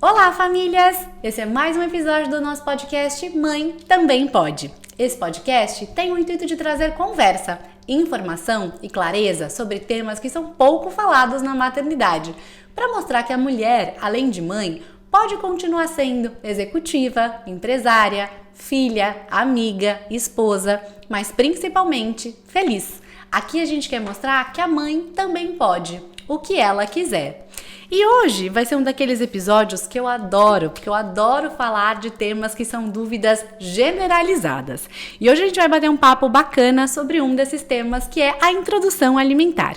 Olá, famílias! Esse é mais um episódio do nosso podcast Mãe Também Pode. Esse podcast tem o intuito de trazer conversa, informação e clareza sobre temas que são pouco falados na maternidade, para mostrar que a mulher, além de mãe, pode continuar sendo executiva, empresária, filha, amiga, esposa, mas principalmente feliz. Aqui a gente quer mostrar que a mãe também pode, o que ela quiser. E hoje vai ser um daqueles episódios que eu adoro, porque eu adoro falar de temas que são dúvidas generalizadas. E hoje a gente vai bater um papo bacana sobre um desses temas, que é a introdução alimentar.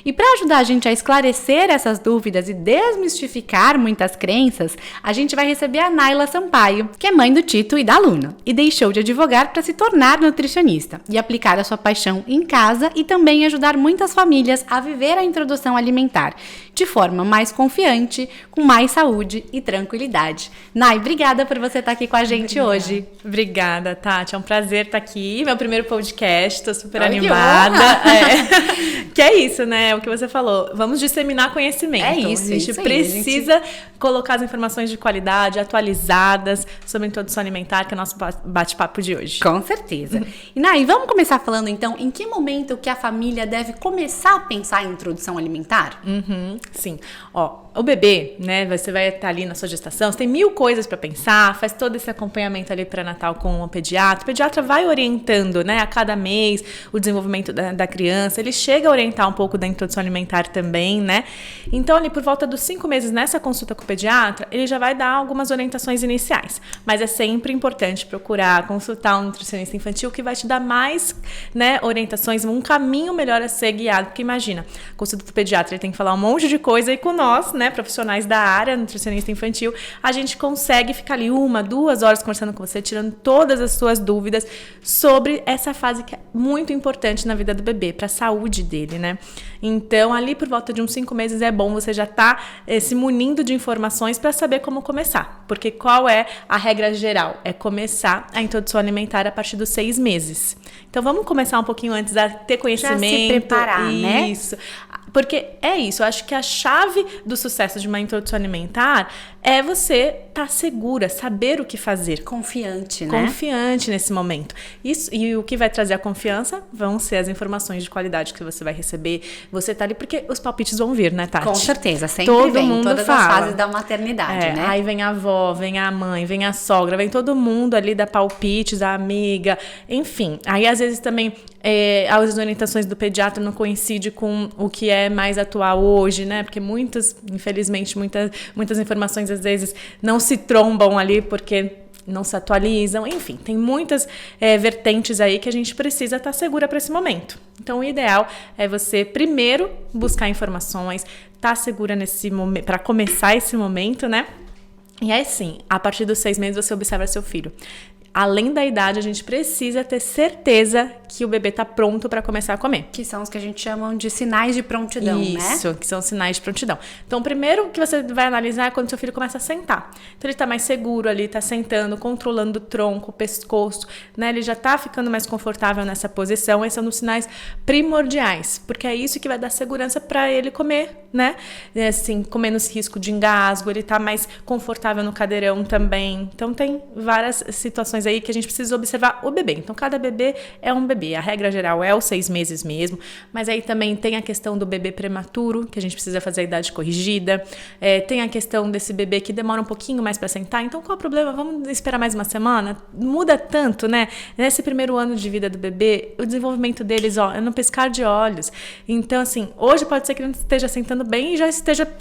E para ajudar a gente a esclarecer essas dúvidas e desmistificar muitas crenças, a gente vai receber a Naila Sampaio, que é mãe do Tito e da Luna, e deixou de advogar para se tornar nutricionista e aplicar a sua paixão em casa e também ajudar muitas famílias a viver a introdução alimentar de forma mais confiante, com mais saúde e tranquilidade. Nai, obrigada por você estar aqui com a gente hoje. Obrigada, Tati. É um prazer estar aqui. Meu primeiro podcast, tô super animada. Que é isso, né? O que você falou. Vamos disseminar conhecimento. É isso. A gente precisa colocar as informações de qualidade, atualizadas sobre introdução alimentar, que é o nosso bate-papo de hoje. Com certeza. E Nai, vamos começar falando então em que momento que a família deve começar a pensar em introdução alimentar? Sim. O bebê, né, você vai estar ali na sua gestação, você tem 1000 coisas para pensar, faz todo esse acompanhamento ali pré-natal com o pediatra. O pediatra vai orientando, né, a cada mês o desenvolvimento da criança, ele chega a orientar um pouco da introdução alimentar também, né? Então, ali por volta dos 5 meses nessa consulta com o pediatra, ele já vai dar algumas orientações iniciais. Mas é sempre importante procurar consultar um nutricionista infantil que vai te dar mais, né, orientações, um caminho melhor a ser guiado. Porque imagina, a consulta do pediatra, ele tem que falar um monte de coisa e com nós, né, profissionais da área, nutricionista infantil, a gente consegue ficar ali 1, 2 horas conversando com você, tirando todas as suas dúvidas sobre essa fase que é muito importante na vida do bebê, para a saúde dele, né? Então, ali por volta de uns 5 meses é bom você já tá se munindo de informações para saber como começar. Porque qual é a regra geral? É começar a introdução alimentar a partir dos 6 meses. Então, vamos começar um pouquinho antes a ter conhecimento. Já se preparar, né? Isso. Porque é isso, eu acho que a chave do sucesso de uma introdução alimentar é você estar segura, saber o que fazer. Confiante, né? Confiante nesse momento. Isso, e o que vai trazer a confiança vão ser as informações de qualidade que você vai receber. Você tá ali, porque os palpites vão vir, né, Tati? Com certeza, sempre todo vem, mundo todas fala. as fases da maternidade, né? Aí vem a avó, vem a mãe, vem a sogra, vem todo mundo ali da palpites, a amiga, enfim. Aí às vezes também as orientações do pediatra não coincidem com o que é mais atual hoje, né? Porque infelizmente, muitas informações às vezes não se trombam ali porque não se atualizam, enfim, tem muitas vertentes aí que a gente precisa estar segura para esse momento. Então, o ideal é você primeiro buscar informações, estar segura nesse momento, para começar esse momento, né? E aí sim, a partir dos 6 meses você observa seu filho. Além da idade, a gente precisa ter certeza que o bebê está pronto para começar a comer. Que são os que a gente chama de sinais de prontidão, né? Isso, que são sinais de prontidão. Então, o primeiro que você vai analisar é quando seu filho começa a sentar. Então, ele está mais seguro ali, está sentando, controlando o tronco, o pescoço, né? Ele já está ficando mais confortável nessa posição. Esses são os sinais primordiais, porque é isso que vai dar segurança para ele comer, né? Assim, com menos risco de engasgo, ele está mais confortável no cadeirão também. Então, tem várias situações aí que a gente precisa observar o bebê. Então, cada bebê é um bebê. A regra geral é os 6 meses mesmo, mas aí também tem a questão do bebê prematuro, que a gente precisa fazer a idade corrigida. Tem a questão desse bebê que demora um pouquinho mais para sentar. Então, qual é o problema? Vamos esperar mais uma semana? Muda tanto, né? Nesse primeiro ano de vida do bebê, o desenvolvimento deles, é no piscar de olhos. Então, assim, hoje pode ser que ele não esteja sentando bem e já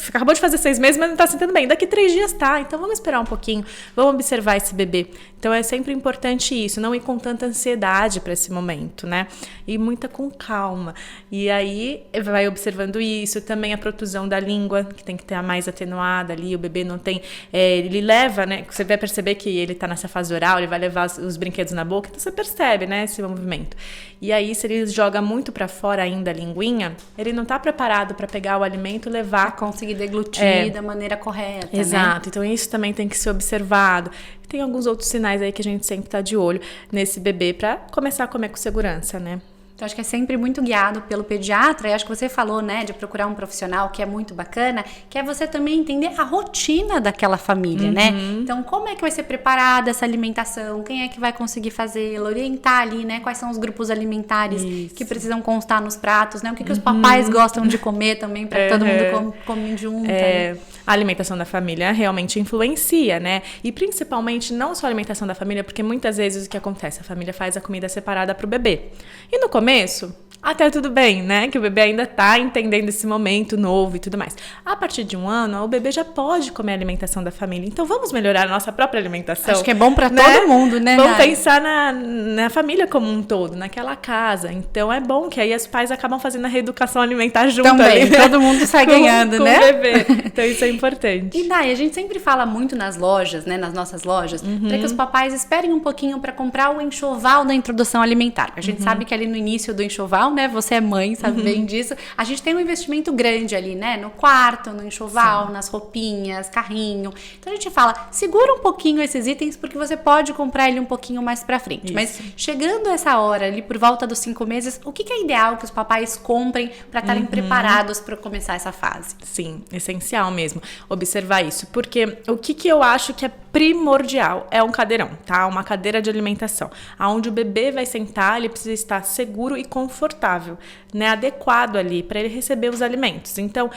acabou de fazer 6 meses, mas não está sentando bem. Daqui 3 dias tá. Então, vamos esperar um pouquinho. Vamos observar esse bebê. Então, é sempre importante isso, não ir com tanta ansiedade para esse momento, né? E muita com calma. E aí, vai observando isso. Também a protusão da língua, que tem que ter a mais atenuada ali. O bebê não tem... ele leva, né? Você vai perceber que ele tá nessa fase oral, ele vai levar os brinquedos na boca. Então, você percebe, né? Esse movimento. E aí, se ele joga muito para fora ainda a linguinha, ele não tá preparado para pegar o alimento e levar... Pra conseguir deglutir da maneira correta, Exato. né? Então, isso também tem que ser observado. Tem alguns outros sinais aí que a gente sempre tá de olho nesse bebê para começar a comer com segurança, né? Então, acho que é sempre muito guiado pelo pediatra, e acho que você falou, né, de procurar um profissional, que é muito bacana, que é você também entender a rotina daquela família, né? Então, como é que vai ser preparada essa alimentação? Quem é que vai conseguir fazê-la? Orientar ali, né? Quais são os grupos alimentares que precisam constar nos pratos, né? O que os papais gostam de comer também, para que todo mundo come junto. Né? A alimentação da família realmente influencia, né? E principalmente não só a alimentação da família, porque muitas vezes o que acontece? A família faz a comida separada pro bebê. E no começo, até tudo bem, né? Que o bebê ainda tá entendendo esse momento novo e tudo mais. A partir de 1 ano, o bebê já pode comer a alimentação da família. Então, vamos melhorar a nossa própria alimentação. Acho que é bom para todo mundo, né? Vamos pensar na família como um todo, naquela casa. Então, é bom que aí os pais acabam fazendo a reeducação alimentar junto também, ali, né? Todo mundo sai ganhando, com né? o bebê. Então, isso é importante. E daí, a gente sempre fala muito nas lojas, né? Nas nossas lojas, para que os papais esperem um pouquinho para comprar o enxoval da introdução alimentar. A gente sabe que ali no início do enxoval, né? Você é mãe, sabe bem disso. A gente tem um investimento grande ali, né? No quarto, no enxoval, nas roupinhas, carrinho. Então a gente fala, segura um pouquinho esses itens porque você pode comprar ele um pouquinho mais pra frente. Isso. Mas chegando essa hora ali, por volta dos 5 meses, o que é ideal que os papais comprem para estarem preparados para começar essa fase? Sim, essencial mesmo observar isso. Porque o que eu acho que é primordial é um cadeirão, tá? Uma cadeira de alimentação. Onde o bebê vai sentar, ele precisa estar seguro e confortável, né? Adequado ali para ele receber os alimentos. Então,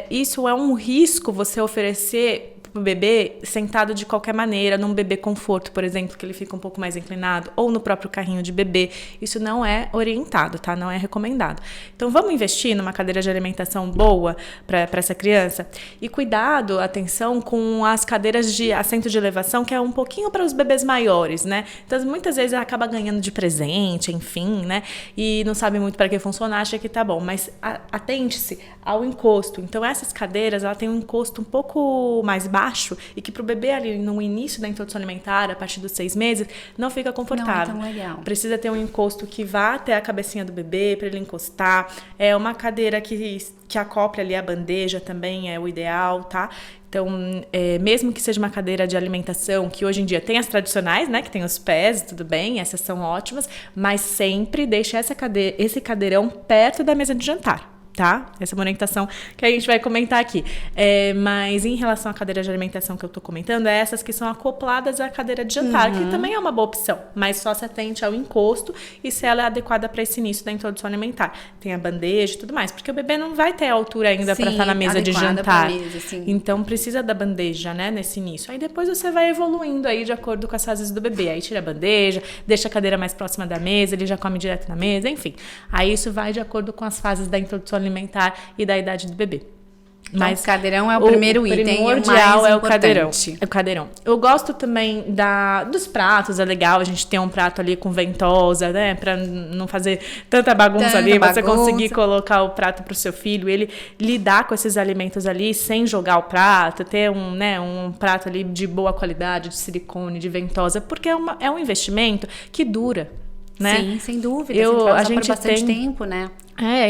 isso é um risco você oferecer o bebê sentado de qualquer maneira, num bebê conforto, por exemplo, que ele fica um pouco mais inclinado, ou no próprio carrinho de bebê. Isso não é orientado, tá? Não é recomendado. Então, vamos investir numa cadeira de alimentação boa para essa criança? E cuidado, atenção, com as cadeiras de assento de elevação, que é um pouquinho para os bebês maiores, né? Então, muitas vezes ela acaba ganhando de presente, enfim, né? E não sabe muito para que funciona, acha que tá bom. Mas atente-se ao encosto. Então, essas cadeiras, ela tem um encosto um pouco mais baixo, e que para o bebê ali no início da introdução alimentar, a partir dos 6 meses, não fica confortável. Não é tão legal. Precisa ter um encosto que vá até a cabecinha do bebê para ele encostar. É uma cadeira que acople ali a bandeja também é o ideal, tá? Então, mesmo que seja uma cadeira de alimentação, que hoje em dia tem as tradicionais, né? Que tem os pés, tudo bem, essas são ótimas, mas sempre deixe esse cadeirão perto da mesa de jantar. Tá? Essa é uma orientação que a gente vai comentar aqui. Mas em relação à cadeira de alimentação que eu tô comentando, é essas que são acopladas à cadeira de jantar, que também é uma boa opção, mas só se atente ao encosto e se ela é adequada para esse início da introdução alimentar. Tem a bandeja e tudo mais, porque o bebê não vai ter altura ainda para estar na mesa de jantar. Mesa, então precisa da bandeja, né, nesse início. Aí depois você vai evoluindo aí de acordo com as fases do bebê. Aí tira a bandeja, deixa a cadeira mais próxima da mesa, ele já come direto na mesa, enfim. Aí isso vai de acordo com as fases da introdução alimentar e da idade do bebê. Mas o cadeirão é o primeiro item, primordial é o cadeirão. É o cadeirão. Eu gosto também dos pratos, é legal a gente ter um prato ali com ventosa, né, para não fazer tanta bagunça ali, você conseguir colocar o prato pro seu filho, ele lidar com esses alimentos ali sem jogar o prato, ter um prato ali de boa qualidade, de silicone, de ventosa, porque é um investimento que dura, né? Sim, sem dúvida. A gente por bastante tempo, né?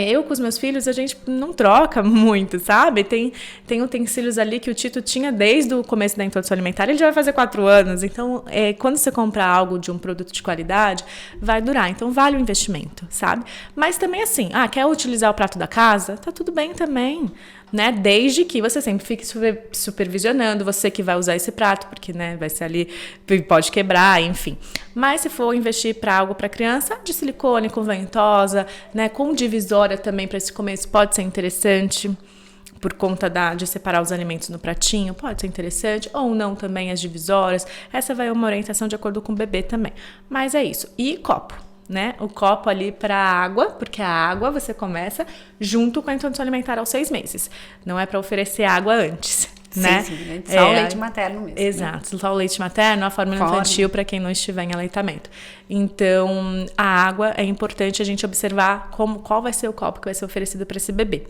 Eu com os meus filhos, a gente não troca muito, sabe? Tem utensílios ali que o Tito tinha desde o começo da introdução alimentar, ele já vai fazer 4 anos. Então, quando você compra algo de um produto de qualidade, vai durar. Então, vale o investimento, sabe? Mas também assim, quer utilizar o prato da casa? Tá tudo bem também, né? Desde que você sempre fique supervisionando você que vai usar esse prato, porque, né, vai ser ali, pode quebrar, enfim. Mas se for investir para algo para criança, de silicone, com ventosa, né, com divisória também para esse começo, pode ser interessante. Por conta de separar os alimentos no pratinho, pode ser interessante, ou não também as divisórias. Essa vai uma orientação de acordo com o bebê também. Mas é isso. E copo, né? O copo ali para água, porque a água você começa junto com a introdução alimentar aos 6 meses. Não é para oferecer água antes, né? Sim, só o leite materno mesmo. Exato, só o leite materno, a fórmula infantil para quem não estiver em aleitamento. Então, a água é importante a gente observar qual vai ser o copo que vai ser oferecido para esse bebê.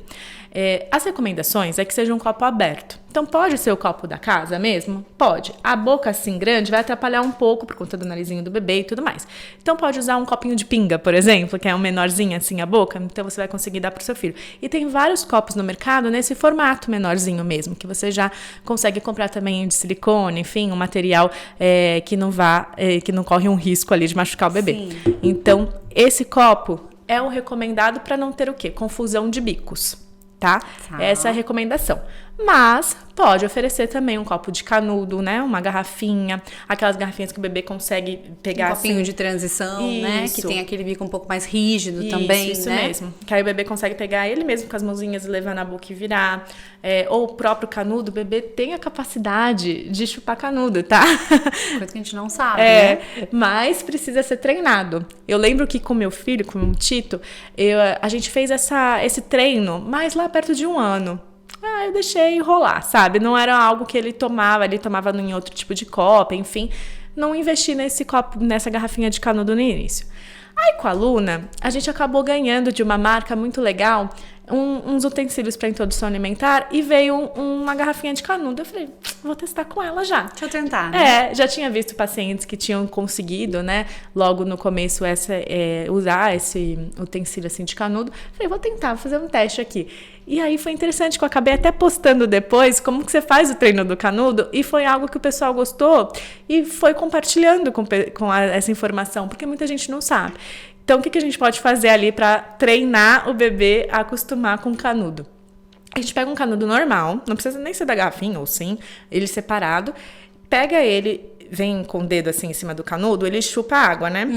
As recomendações é que seja um copo aberto. Então, pode ser o copo da casa mesmo? Pode. A boca assim grande vai atrapalhar um pouco por conta do narizinho do bebê e tudo mais. Então, pode usar um copinho de pinga, por exemplo, que é um menorzinho assim a boca. Então, você vai conseguir dar para o seu filho. E tem vários copos no mercado nesse formato menorzinho mesmo, que você já consegue comprar também de silicone, enfim, um material que não corre um risco ali de machucar o bebê. Sim. Então, esse copo é o recomendado para não ter o quê? Confusão de bicos, tá? Essa é a recomendação. Mas pode oferecer também um copo de canudo, né? Uma garrafinha, aquelas garrafinhas que o bebê consegue pegar um copinho assim, de transição, né? Que tem aquele bico um pouco mais rígido também, isso né? mesmo. Que aí o bebê consegue pegar ele mesmo com as mãozinhas e levar na boca e virar. Ou o próprio canudo, o bebê tem a capacidade de chupar canudo, tá? Coisa que a gente não sabe, né? Mas precisa ser treinado. Eu lembro que com meu filho, com o Tito, a gente fez esse treino, mas lá perto de 1 ano. Eu deixei rolar, sabe? Não era algo que ele tomava em outro tipo de copo, enfim. Não investi nesse copo, nessa garrafinha de canudo no início. Aí com a Luna, a gente acabou ganhando de uma marca muito legal uns utensílios para introdução alimentar e veio uma garrafinha de canudo. Eu falei, vou testar com ela já. Deixa eu tentar, né? Já tinha visto pacientes que tinham conseguido, né, logo no começo usar esse utensílio assim de canudo. Falei, vou tentar fazer um teste aqui. E aí foi interessante que eu acabei até postando depois como que você faz o treino do canudo e foi algo que o pessoal gostou e foi compartilhando com essa informação, porque muita gente não sabe. Então, o que a gente pode fazer ali para treinar o bebê a acostumar com o canudo? A gente pega um canudo normal, não precisa nem ser da garrafinha, ou sim, ele separado, pega ele, vem com o dedo assim em cima do canudo, ele chupa a água, né?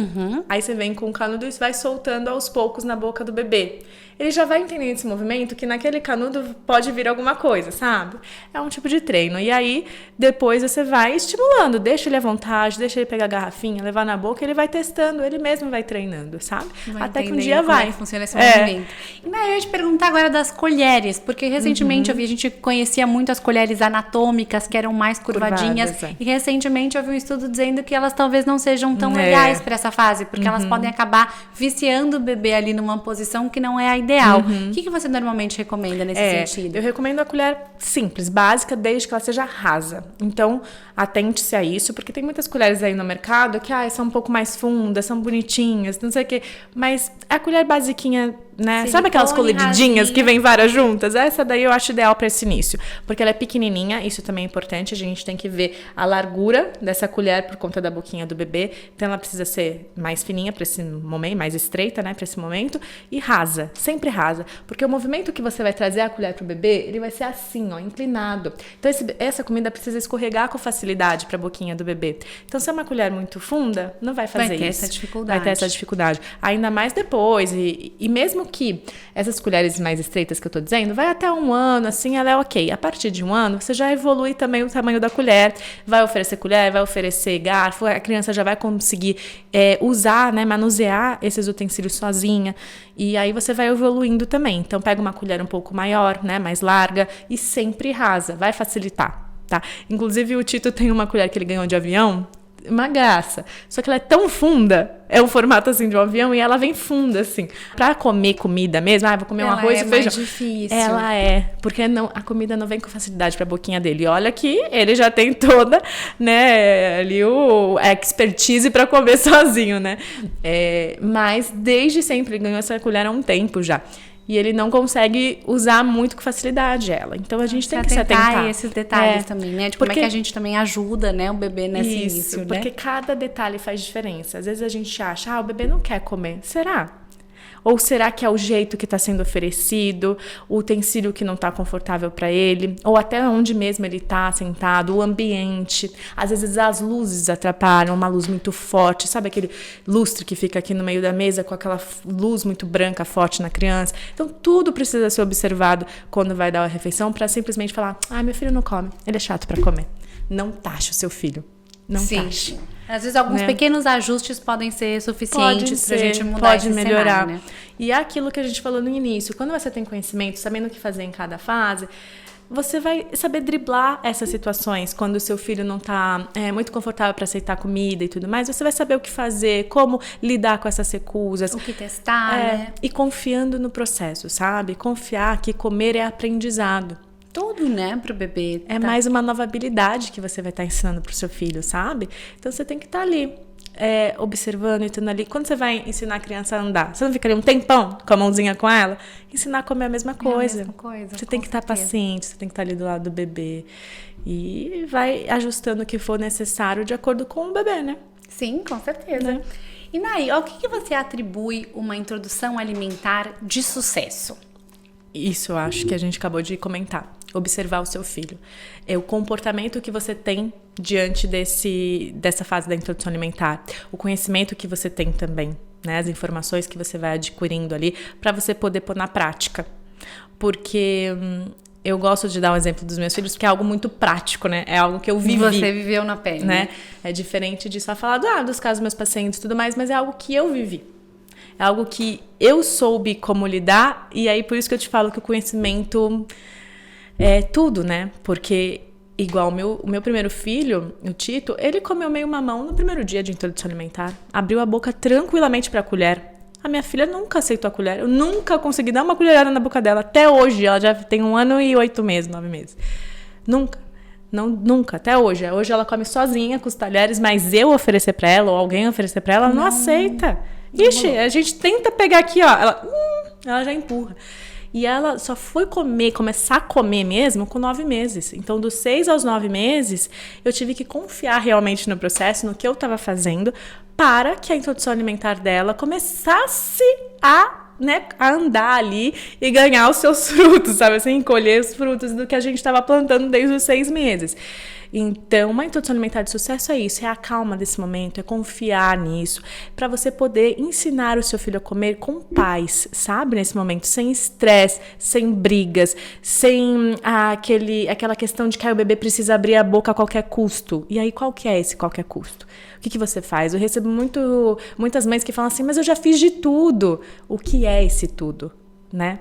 Aí você vem com o canudo e vai soltando aos poucos na boca do bebê. Ele já vai entendendo esse movimento que naquele canudo pode vir alguma coisa, sabe? É um tipo de treino. E aí, depois você vai estimulando, deixa ele à vontade, deixa ele pegar a garrafinha, levar na boca, ele vai testando, ele mesmo vai treinando, sabe? Até que um dia vai. Como é que funciona esse movimento. E eu ia te perguntar agora das colheres, porque recentemente a gente conhecia muito as colheres anatômicas, que eram mais curvadinhas, e recentemente eu vi um estudo dizendo que elas talvez não sejam tão legais para essa fase, porque elas podem acabar viciando o bebê ali numa posição que não é a ideal. O que você normalmente recomenda nesse sentido? Eu recomendo a colher simples, básica, desde que ela seja rasa. Então, atente-se a isso, porque tem muitas colheres aí no mercado que são um pouco mais fundas, são bonitinhas, não sei o quê. Mas a colher basiquinha, né? Silicone, sabe aquelas colididinhas rasinha, que vem várias juntas? Essa daí eu acho ideal para esse início. Porque ela é pequenininha, isso também é importante. A gente tem que ver a largura dessa colher por conta da boquinha do bebê. Então, ela precisa ser mais fininha para esse momento, mais estreita, né? Para esse momento. E rasa, sempre rasa. Porque o movimento que você vai trazer a colher pro bebê, ele vai ser assim, ó, inclinado. Então, essa comida precisa escorregar com facilidade para a boquinha do bebê. Então, se é uma colher muito funda, não vai fazer isso. Vai ter essa dificuldade. Vai ter essa dificuldade. Ainda mais depois. E mesmo que essas colheres mais estreitas que eu tô dizendo, vai até 1 ano, assim, ela é ok. A partir de 1 ano, você já evolui também o tamanho da colher, vai oferecer colher, vai oferecer garfo, a criança já vai conseguir usar, né, manusear esses utensílios sozinha, e aí você vai evoluindo também. Então, pega uma colher um pouco maior, né, mais larga, e sempre rasa, vai facilitar, tá? Inclusive, o Tito tem uma colher que ele ganhou de avião, uma graça. Só que ela é tão funda, é um formato assim de um avião, e ela vem funda, assim. Pra comer comida mesmo, vou comer um arroz e feijão. Mais difícil. Ela porque a comida não vem com facilidade pra boquinha dele. E olha que ele já tem toda, né, ali a expertise pra comer sozinho, né? Mas desde sempre, ele ganhou essa colher há um tempo já. E ele não consegue usar muito com facilidade ela. Então, a gente tem que se atentar a esses detalhes também, né? De como é que a gente também ajuda, né, o bebê nesse início, né? Porque cada detalhe faz diferença. Às vezes a gente acha, o bebê não quer comer. Será? Ou será que é o jeito que está sendo oferecido, o utensílio que não está confortável para ele, ou até onde mesmo ele está sentado, o ambiente. Às vezes as luzes atrapalham, uma luz muito forte, sabe aquele lustre que fica aqui no meio da mesa com aquela luz muito branca, forte na criança? Então tudo precisa ser observado quando vai dar a refeição para simplesmente falar, meu filho não come, ele é chato para comer. Não taxe o seu filho. Não taxe. Às vezes alguns pequenos ajustes podem ser suficientes pra gente mudar esse melhorar. cenário, né? E é aquilo que a gente falou no início. Quando você tem conhecimento, sabendo o que fazer em cada fase, você vai saber driblar essas situações. Quando o seu filho não tá muito confortável para aceitar comida e tudo mais, você vai saber o que fazer, como lidar com essas recusas. O que testar, né? E confiando no processo, sabe? Confiar que comer é aprendizado. Tudo, né, pro bebê. É mais uma nova habilidade que você vai estar ensinando pro seu filho, sabe? Então, você tem que estar ali, observando e estando ali. Quando você vai ensinar a criança a andar, você não fica ali um tempão com a mãozinha com ela? Ensinar a comer a mesma coisa. Você tem que estar paciente, você tem que estar ali do lado do bebê. E vai ajustando o que for necessário de acordo com o bebê, né? Sim, com certeza. E Nay, ao que você atribui uma introdução alimentar de sucesso? Isso eu acho que a gente acabou de comentar. Observar o seu filho. É o comportamento que você tem diante dessa fase da introdução alimentar. O conhecimento que você tem também, né? As informações que você vai adquirindo ali para você poder pôr na prática. Porque eu gosto de dar um exemplo dos meus filhos, porque é algo muito prático, né? É algo que eu vivi. Você viveu na pele, né? É diferente de só falar dos casos dos meus pacientes e tudo mais, mas é algo que eu vivi. É algo que eu soube como lidar, e aí por isso que eu te falo que o conhecimento é tudo, né? Porque, igual o meu primeiro filho, o Tito, ele comeu meio mamão no primeiro dia de introdução alimentar. Abriu a boca tranquilamente para a colher. A minha filha nunca aceitou a colher. Eu nunca consegui dar uma colherada na boca dela. Até hoje, ela já tem 1 ano e 8 meses, 9 meses. Nunca. Não, nunca, até hoje. Hoje ela come sozinha com os talheres, mas eu oferecer para ela, ou alguém oferecer para ela, ela não aceita. Ixi, a gente tenta pegar aqui, ó. Ela já empurra. E ela só foi começar a comer mesmo com 9 meses. Então, dos 6 aos 9 meses, eu tive que confiar realmente no processo, no que eu estava fazendo, para que a introdução alimentar dela começasse a andar ali e ganhar os seus frutos, sabe? Assim, colher os frutos do que a gente estava plantando desde os 6 meses. Então, uma introdução alimentar de sucesso é isso, é a calma desse momento, é confiar nisso, para você poder ensinar o seu filho a comer com paz, sabe? Nesse momento, sem estresse, sem brigas, sem aquela questão de que o bebê precisa abrir a boca a qualquer custo. E aí, qual que é esse qualquer custo? O que você faz? Eu recebo muitas mães que falam assim, mas eu já fiz de tudo. O que é esse tudo, né?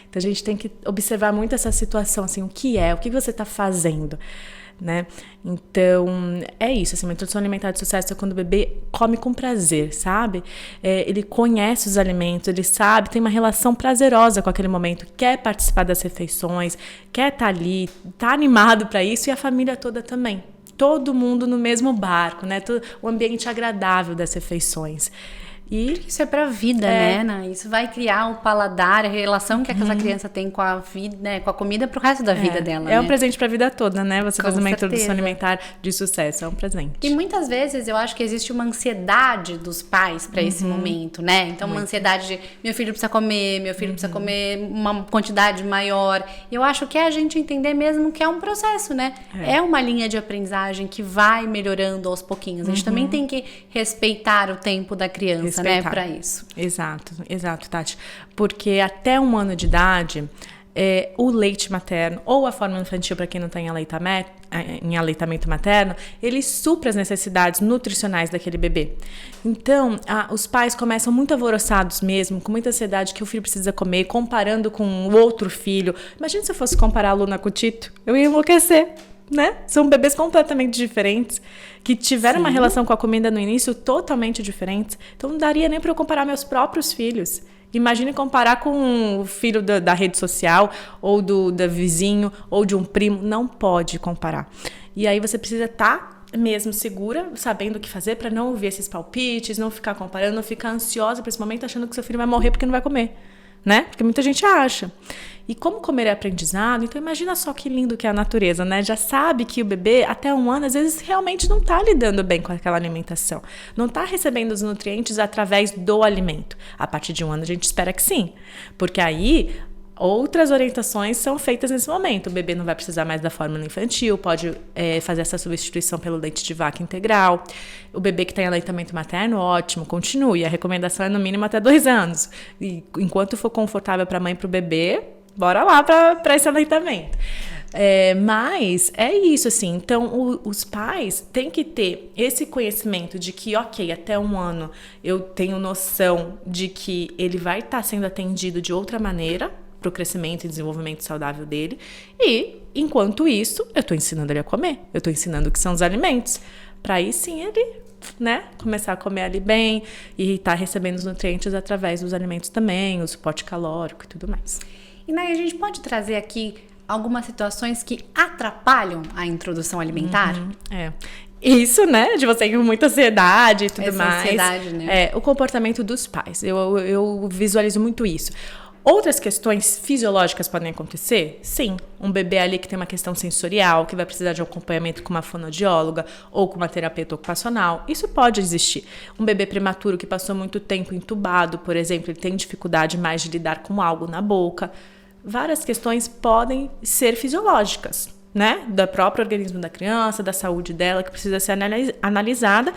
Então, a gente tem que observar muito essa situação, assim, o que você está fazendo, né? Então, é isso, assim, uma introdução alimentar de sucesso é quando o bebê come com prazer, sabe? Ele conhece os alimentos, ele sabe, tem uma relação prazerosa com aquele momento, quer participar das refeições, quer estar ali, tá animado para isso, e a família toda também. Todo mundo no mesmo barco, né? O ambiente agradável das refeições. E isso é pra vida, né, Ana? Isso vai criar o paladar, a relação que essa criança tem com a vida, né, com a comida pro resto da vida dela, um presente pra vida toda, né? Você fazer uma introdução alimentar de sucesso, é um presente. E muitas vezes eu acho que existe uma ansiedade dos pais pra esse momento, né? Então, uma ansiedade de meu filho precisa comer uma quantidade maior. Eu acho que é a gente entender mesmo que é um processo, né? É uma linha de aprendizagem que vai melhorando aos pouquinhos. A gente também tem que respeitar o tempo da criança, né, para isso. Exato, Tati. Porque até 1 ano de idade, o leite materno ou a fórmula infantil, para quem não tem em aleitamento materno, ele supra as necessidades nutricionais daquele bebê. Então, os pais começam muito alvoroçados mesmo, com muita ansiedade que o filho precisa comer, comparando com o outro filho. Imagina se eu fosse comparar a Luna com o Tito, eu ia enlouquecer, né? São bebês completamente diferentes, que tiveram uma relação com a comida no início totalmente diferente. Então não daria nem para eu comparar meus próprios filhos. Imagine comparar com o filho da rede social, ou do vizinho, ou de um primo. Não pode comparar. E aí você precisa estar mesmo segura, sabendo o que fazer para não ouvir esses palpites, não ficar comparando, não ficar ansiosa para esse momento achando que seu filho vai morrer porque não vai comer, né? Porque muita gente acha. E como comer é aprendizado, então imagina só que lindo que é a natureza, né? Já sabe que o bebê, até 1 ano, às vezes realmente não está lidando bem com aquela alimentação. Não está recebendo os nutrientes através do alimento. A partir de 1 ano a gente espera que sim. Porque aí outras orientações são feitas nesse momento. O bebê não vai precisar mais da fórmula infantil, pode fazer essa substituição pelo leite de vaca integral. O bebê que tem aleitamento materno, ótimo, continue. A recomendação é no mínimo até 2 anos. E enquanto for confortável para a mãe e para o bebê, bora lá para esse aleitamento. Mas é isso, assim. Então, os pais têm que ter esse conhecimento de que, ok, até 1 ano eu tenho noção de que ele vai estar sendo atendido de outra maneira para o crescimento e desenvolvimento saudável dele. E, enquanto isso, eu estou ensinando ele a comer. Eu estou ensinando o que são os alimentos. Para aí, sim, ele, né, começar a comer ali bem e estar recebendo os nutrientes através dos alimentos também, o suporte calórico e tudo mais. E Nay, a gente pode trazer aqui algumas situações que atrapalham a introdução alimentar? Isso, né? De você ir com muita ansiedade e tudo mais. Ansiedade, né? O comportamento dos pais. Eu visualizo muito isso. Outras questões fisiológicas podem acontecer? Sim. Um bebê ali que tem uma questão sensorial, que vai precisar de um acompanhamento com uma fonoaudióloga ou com uma terapeuta ocupacional, isso pode existir. Um bebê prematuro que passou muito tempo entubado, por exemplo, ele tem dificuldade mais de lidar com algo na boca. Várias questões podem ser fisiológicas, né? Do próprio organismo da criança, da saúde dela, que precisa ser analisada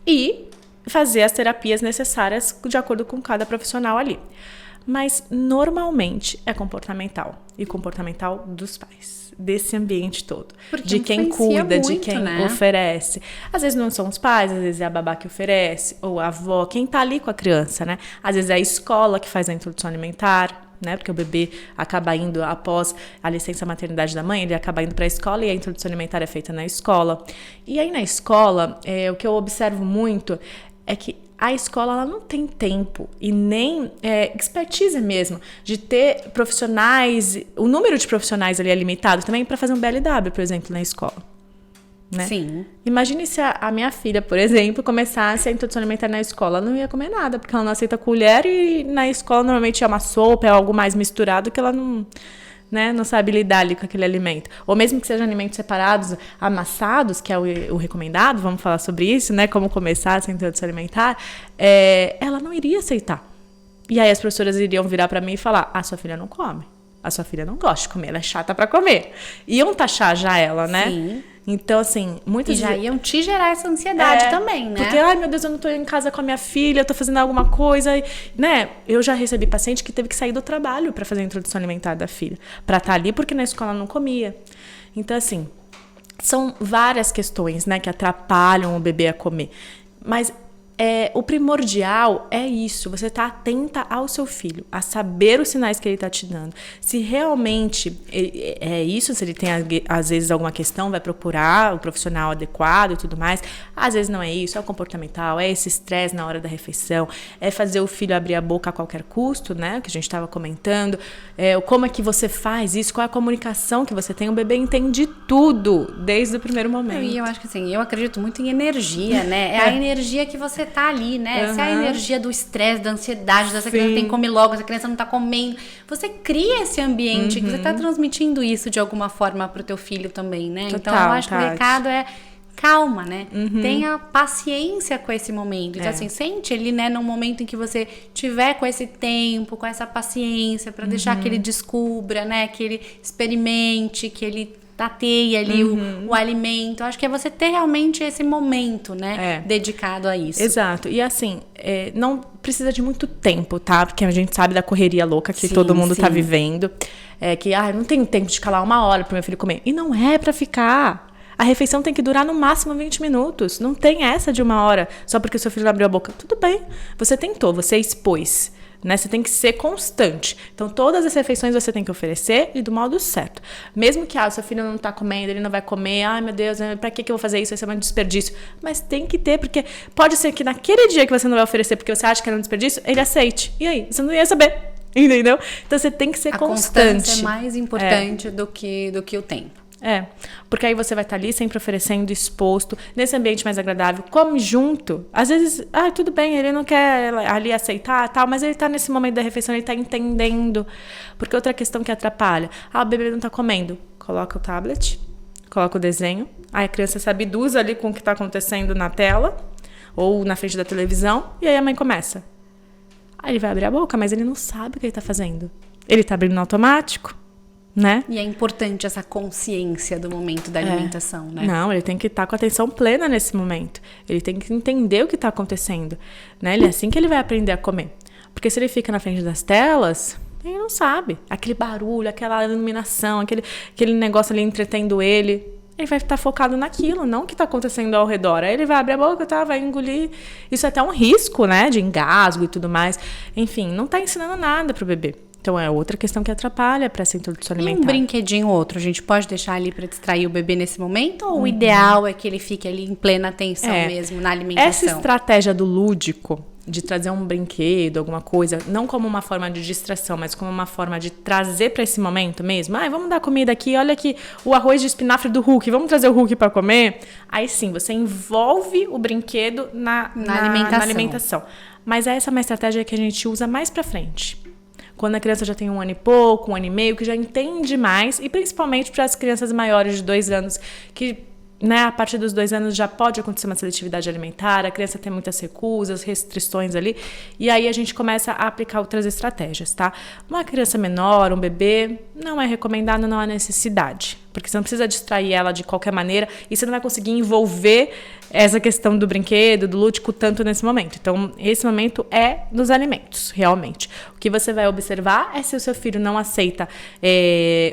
e fazer as terapias necessárias de acordo com cada profissional ali. Mas, normalmente, é comportamental. E comportamental dos pais. Desse ambiente todo. Porque de quem cuida, muito, de quem né? oferece. Às vezes não são os pais, às vezes é a babá que oferece. Ou a avó, quem tá ali com a criança, né? Às vezes é a escola que faz a introdução alimentar, né? Porque o bebê acaba indo, após a licença maternidade da mãe, ele acaba indo para a escola e a introdução alimentar é feita na escola. E aí, na escola, o que eu observo muito é que a escola ela não tem tempo e nem expertise mesmo de ter profissionais, o número de profissionais ali é limitado também para fazer um BLW, por exemplo, na escola. Né? Sim. Imagine se a minha filha, por exemplo, começasse a introdução alimentar na escola, ela não ia comer nada, porque ela não aceita colher e na escola normalmente é uma sopa, é algo mais misturado que ela não... Né, não sabe lidar ali com aquele alimento. Ou mesmo que sejam alimentos separados, amassados, que é o recomendado, vamos falar sobre isso, né? Como começar essa introdução alimentar, ela não iria aceitar. E aí as professoras iriam virar para mim e falar, a sua filha não come. A sua filha não gosta de comer, ela é chata para comer. Iam taxar já ela, né? Sim. Então, assim, muitas E já iam te gerar essa ansiedade também, né? Porque, ai meu Deus, eu não tô em casa com a minha filha, eu tô fazendo alguma coisa, né? Eu já recebi paciente que teve que sair do trabalho para fazer a introdução alimentar da filha, para estar ali porque na escola não comia. Então, assim, são várias questões, né, que atrapalham o bebê a comer. Mas o primordial é isso, você tá atenta ao seu filho, a saber os sinais que ele tá te dando. Se realmente é isso, se ele tem às vezes alguma questão, vai procurar o profissional adequado e tudo mais. Às vezes não é isso, é o comportamental, é esse estresse na hora da refeição, é fazer o filho abrir a boca a qualquer custo, né, que a gente estava comentando. Como é que você faz isso, qual é a comunicação que você tem, o bebê entende tudo, desde o primeiro momento. E eu acho que assim, eu acredito muito em energia, né? É a energia que você tá ali, né? Se é a energia do estresse, da ansiedade, dessa criança tem que comer logo, essa criança não tá comendo. Você cria esse ambiente que você tá transmitindo isso de alguma forma pro teu filho também, né? Total, então eu acho que o recado é calma, né? Tenha paciência com esse momento. Então, assim, sente ele, né, num momento em que você tiver com esse tempo, com essa paciência, pra deixar que ele descubra, né? Que ele experimente, que ele tateie ali o alimento. Acho que é você ter realmente esse momento, né? Dedicado a isso. Exato. E assim, não precisa de muito tempo, tá? Porque a gente sabe da correria louca que todo mundo tá vivendo. Que, não tenho tempo de calar 1 hora pro meu filho comer. E não é pra ficar. A refeição tem que durar no máximo 20 minutos. Não tem essa de 1 hora só porque o seu filho não abriu a boca. Tudo bem. Você tentou, você expôs. Né? Você tem que ser constante. Então, todas as refeições você tem que oferecer e do modo certo. Mesmo que o seu filho não tá comendo, ele não vai comer. Ai, meu Deus, pra que eu vou fazer isso? Vai ser um desperdício. Mas tem que ter, porque pode ser que naquele dia que você não vai oferecer porque você acha que era um desperdício, ele aceite. E aí? Você não ia saber. Entendeu? Então, você tem que ser constante. A constância é mais importante do que o tempo. Porque aí você vai estar ali sempre oferecendo, exposto, nesse ambiente mais agradável, come junto. Às vezes, tudo bem, ele não quer ali aceitar, tal, mas ele tá nesse momento da refeição, ele tá entendendo. Porque outra questão que atrapalha, o bebê não tá comendo, coloca o tablet, coloca o desenho, aí a criança se abduz ali com o que tá acontecendo na tela, ou na frente da televisão, e aí a mãe começa. Aí ele vai abrir a boca, mas ele não sabe o que ele tá fazendo. Ele tá abrindo no automático. Né? E é importante essa consciência do momento da alimentação, né? Não, ele tem que estar com atenção plena nesse momento. Ele tem que entender o que está acontecendo, né? É assim que ele vai aprender a comer. Porque se ele fica na frente das telas, ele não sabe. Aquele barulho, aquela iluminação, aquele negócio ali entretendo ele vai estar focado naquilo, não o que está acontecendo ao redor. Aí ele vai abrir a boca, vai engolir. Isso é até um risco, né? De engasgo e tudo mais. Enfim, não está ensinando nada pro bebê. Então, é outra questão que atrapalha para essa introdução alimentar. E um brinquedinho ou outro, a gente pode deixar ali para distrair o bebê nesse momento? Ou o ideal é que ele fique ali em plena atenção mesmo na alimentação? Essa estratégia do lúdico, de trazer um brinquedo, alguma coisa, não como uma forma de distração, mas como uma forma de trazer para esse momento mesmo. Vamos dar comida aqui, olha aqui o arroz de espinafre do Hulk, vamos trazer o Hulk para comer? Aí sim, você envolve o brinquedo na alimentação. Mas essa é uma estratégia que a gente usa mais para frente. quando a criança já tem 1 ano e pouco, 1 ano e meio, que já entende mais, e principalmente para as crianças maiores de 2 anos, que, né, a partir dos 2 anos já pode acontecer uma seletividade alimentar, a criança tem muitas recusas, restrições ali, e aí a gente começa a aplicar outras estratégias, tá? Uma criança menor, um bebê, não é recomendado, não há necessidade, porque você não precisa distrair ela de qualquer maneira e você não vai conseguir envolver essa questão do brinquedo, do lúdico, tanto nesse momento. Então, esse momento é dos alimentos, realmente. O que você vai observar é se o seu filho não aceita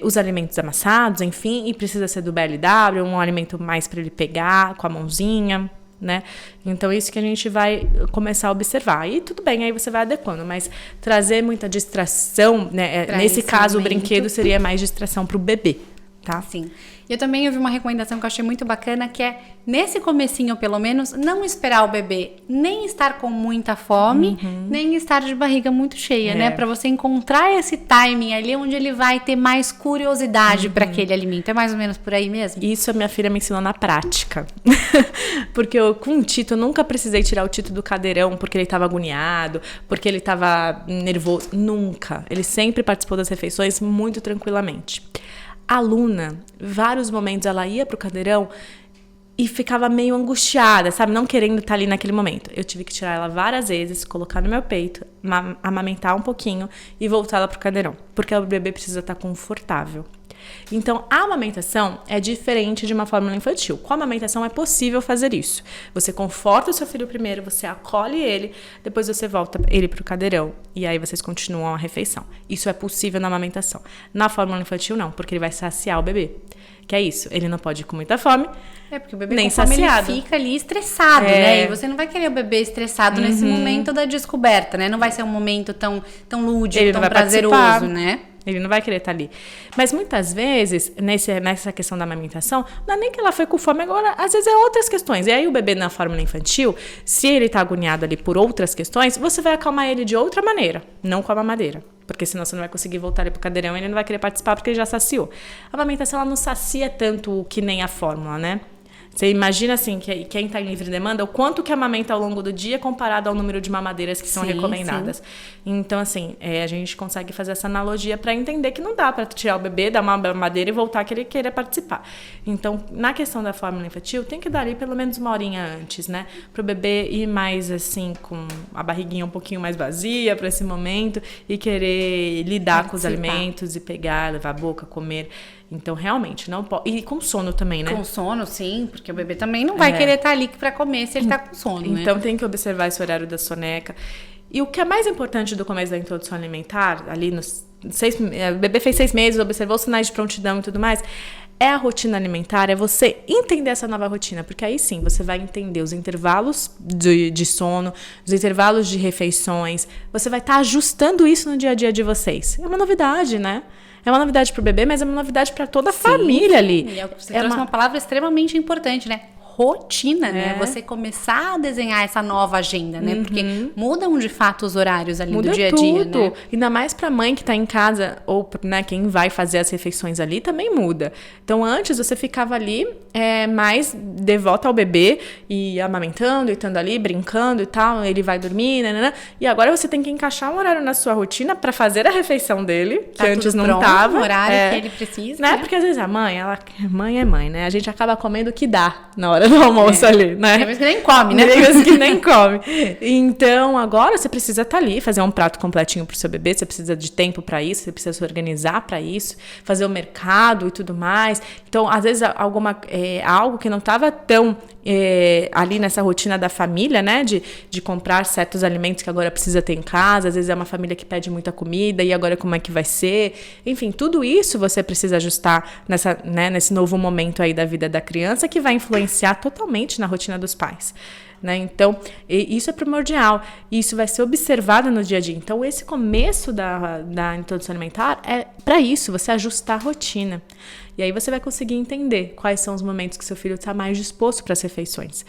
os alimentos amassados, enfim, e precisa ser do BLW, um alimento mais para ele pegar com a mãozinha, né? Então, isso que a gente vai começar a observar. Aí, tudo bem, aí você vai adequando, mas trazer muita distração, né? Nesse caso, momento, o brinquedo seria mais distração para o bebê. Tá? Sim. Eu também ouvi uma recomendação que eu achei muito bacana, que é, nesse comecinho, pelo menos, não esperar o bebê nem estar com muita fome, nem estar de barriga muito cheia, né? Pra você encontrar esse timing ali, onde ele vai ter mais curiosidade para aquele alimento. É mais ou menos por aí mesmo? Isso a minha filha me ensinou na prática. Porque com o Tito, eu nunca precisei tirar o Tito do cadeirão porque ele estava agoniado, porque ele estava nervoso. Nunca. Ele sempre participou das refeições muito tranquilamente. A Luna, vários momentos ela ia pro cadeirão e ficava meio angustiada, sabe? Não querendo estar ali naquele momento. Eu tive que tirar ela várias vezes, colocar no meu peito, amamentar um pouquinho e voltar ela pro cadeirão. Porque o bebê precisa estar confortável. Então, a amamentação é diferente de uma fórmula infantil. Com a amamentação é possível fazer isso. Você conforta o seu filho primeiro, você acolhe ele, depois você volta ele pro cadeirão e aí vocês continuam a refeição. Isso é possível na amamentação. Na fórmula infantil não, porque ele vai saciar o bebê. Que é isso, ele não pode ir com muita fome, porque o bebê nem com fome, saciado. ele fica ali estressado, né? E você não vai querer o bebê estressado nesse momento da descoberta, né? Não vai ser um momento tão lúdico, ele tão não vai prazeroso, participar. né? Ele não vai querer estar ali. Mas muitas vezes, nessa questão da amamentação, não é nem que ela foi com fome, agora, às vezes é outras questões. E aí o bebê na fórmula infantil, se ele tá agoniado ali por outras questões, você vai acalmar ele de outra maneira, não com a mamadeira. Porque senão você não vai conseguir voltar ele pro cadeirão e ele não vai querer participar porque ele já saciou. A amamentação, ela não sacia tanto que nem a fórmula, né? Você imagina, assim, que quem está em livre demanda, o quanto que amamenta ao longo do dia comparado ao número de mamadeiras que são recomendadas. Sim. Então, assim, a gente consegue fazer essa analogia para entender que não dá para tirar o bebê, dar uma mamadeira e voltar que ele queira participar. Então, na questão da fórmula infantil, tem que dar ali pelo menos 1 horinha antes, né? Para o bebê ir mais, assim, com a barriguinha um pouquinho mais vazia para esse momento e querer lidar com os alimentos e pegar, levar a boca, comer. Então, realmente, não pode... E com sono também, né? Com sono, sim, porque o bebê também não vai querer estar ali para comer se ele tá com sono, né? Então, tem que observar esse horário da soneca. E o que é mais importante do começo da introdução alimentar, ali nos o bebê fez 6 meses, observou os sinais de prontidão e tudo mais, é a rotina alimentar, é você entender essa nova rotina, porque aí sim, você vai entender os intervalos de sono, os intervalos de refeições, você vai estar ajustando isso no dia a dia de vocês. É uma novidade, né? É uma novidade pro bebê, mas é uma novidade para toda a família ali. Você trouxe uma palavra extremamente importante, né? Rotina, né? Você começar a desenhar essa nova agenda, né? Porque mudam de fato os horários ali do dia a dia, né? Ainda mais pra mãe que tá em casa, ou né, quem vai fazer as refeições ali, também muda. Então, antes você ficava ali mais devota ao bebê e amamentando, e estando ali, brincando e tal, ele vai dormir, né? E agora você tem que encaixar um horário na sua rotina pra fazer a refeição dele, que antes não tava. O horário que ele precisa. Né? Porque às vezes a mãe, mãe é mãe, né? A gente acaba comendo o que dá na hora do almoço ali, né? Tem vezes que nem come, né? Tem vezes que nem come. Então, agora você precisa estar ali, fazer um prato completinho pro seu bebê, você precisa de tempo para isso, você precisa se organizar para isso, fazer o mercado e tudo mais. Então, às vezes, algo que não estava tão ali nessa rotina da família, né? De comprar certos alimentos que agora precisa ter em casa. Às vezes é uma família que pede muita comida e agora como é que vai ser? Enfim, tudo isso você precisa ajustar nesse novo momento aí da vida da criança, que vai influenciar totalmente na rotina dos pais. Né? Então, isso é primordial. Isso vai ser observado no dia a dia. Então, esse começo da introdução alimentar é para isso, você ajustar a rotina. E aí você vai conseguir entender quais são os momentos que seu filho está mais disposto para as refeições.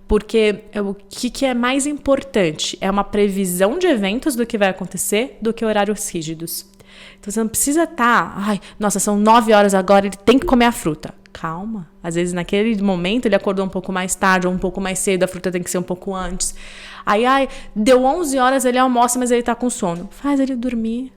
Porque o que é mais importante é uma previsão de eventos do que vai acontecer do que horários rígidos. Então, você não precisa estar... nossa, são 9 horas agora, ele tem que comer a fruta. Calma. Às vezes, naquele momento, ele acordou um pouco mais tarde ou um pouco mais cedo, a fruta tem que ser um pouco antes. Aí, deu 11 horas, ele almoça, mas ele tá com sono. Faz ele dormir.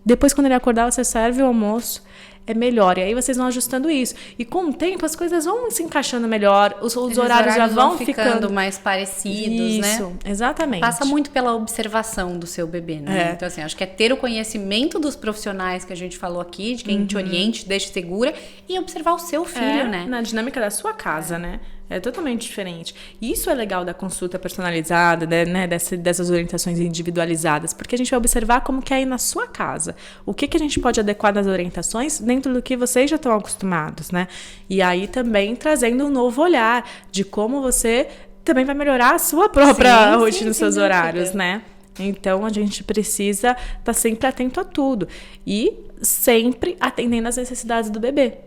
Depois, quando ele acordar, você serve o almoço. É melhor. E aí vocês vão ajustando isso. E com o tempo, as coisas vão se encaixando melhor. Os horários já vão ficando mais parecidos, né? Isso, exatamente. Passa muito pela observação do seu bebê, né? Então, assim, acho que é ter o conhecimento dos profissionais que a gente falou aqui, de quem te oriente, deixe segura, e observar o seu filho, né? Na dinâmica da sua casa, né? É totalmente diferente. E isso é legal da consulta personalizada, né? Dessas orientações individualizadas, porque a gente vai observar como que é aí na sua casa. O que a gente pode adequar das orientações dentro do que vocês já estão acostumados, né? E aí também trazendo um novo olhar de como você também vai melhorar a sua própria rotina, os seus horários, né? Então, a gente precisa estar sempre atento a tudo. E sempre atendendo às necessidades do bebê.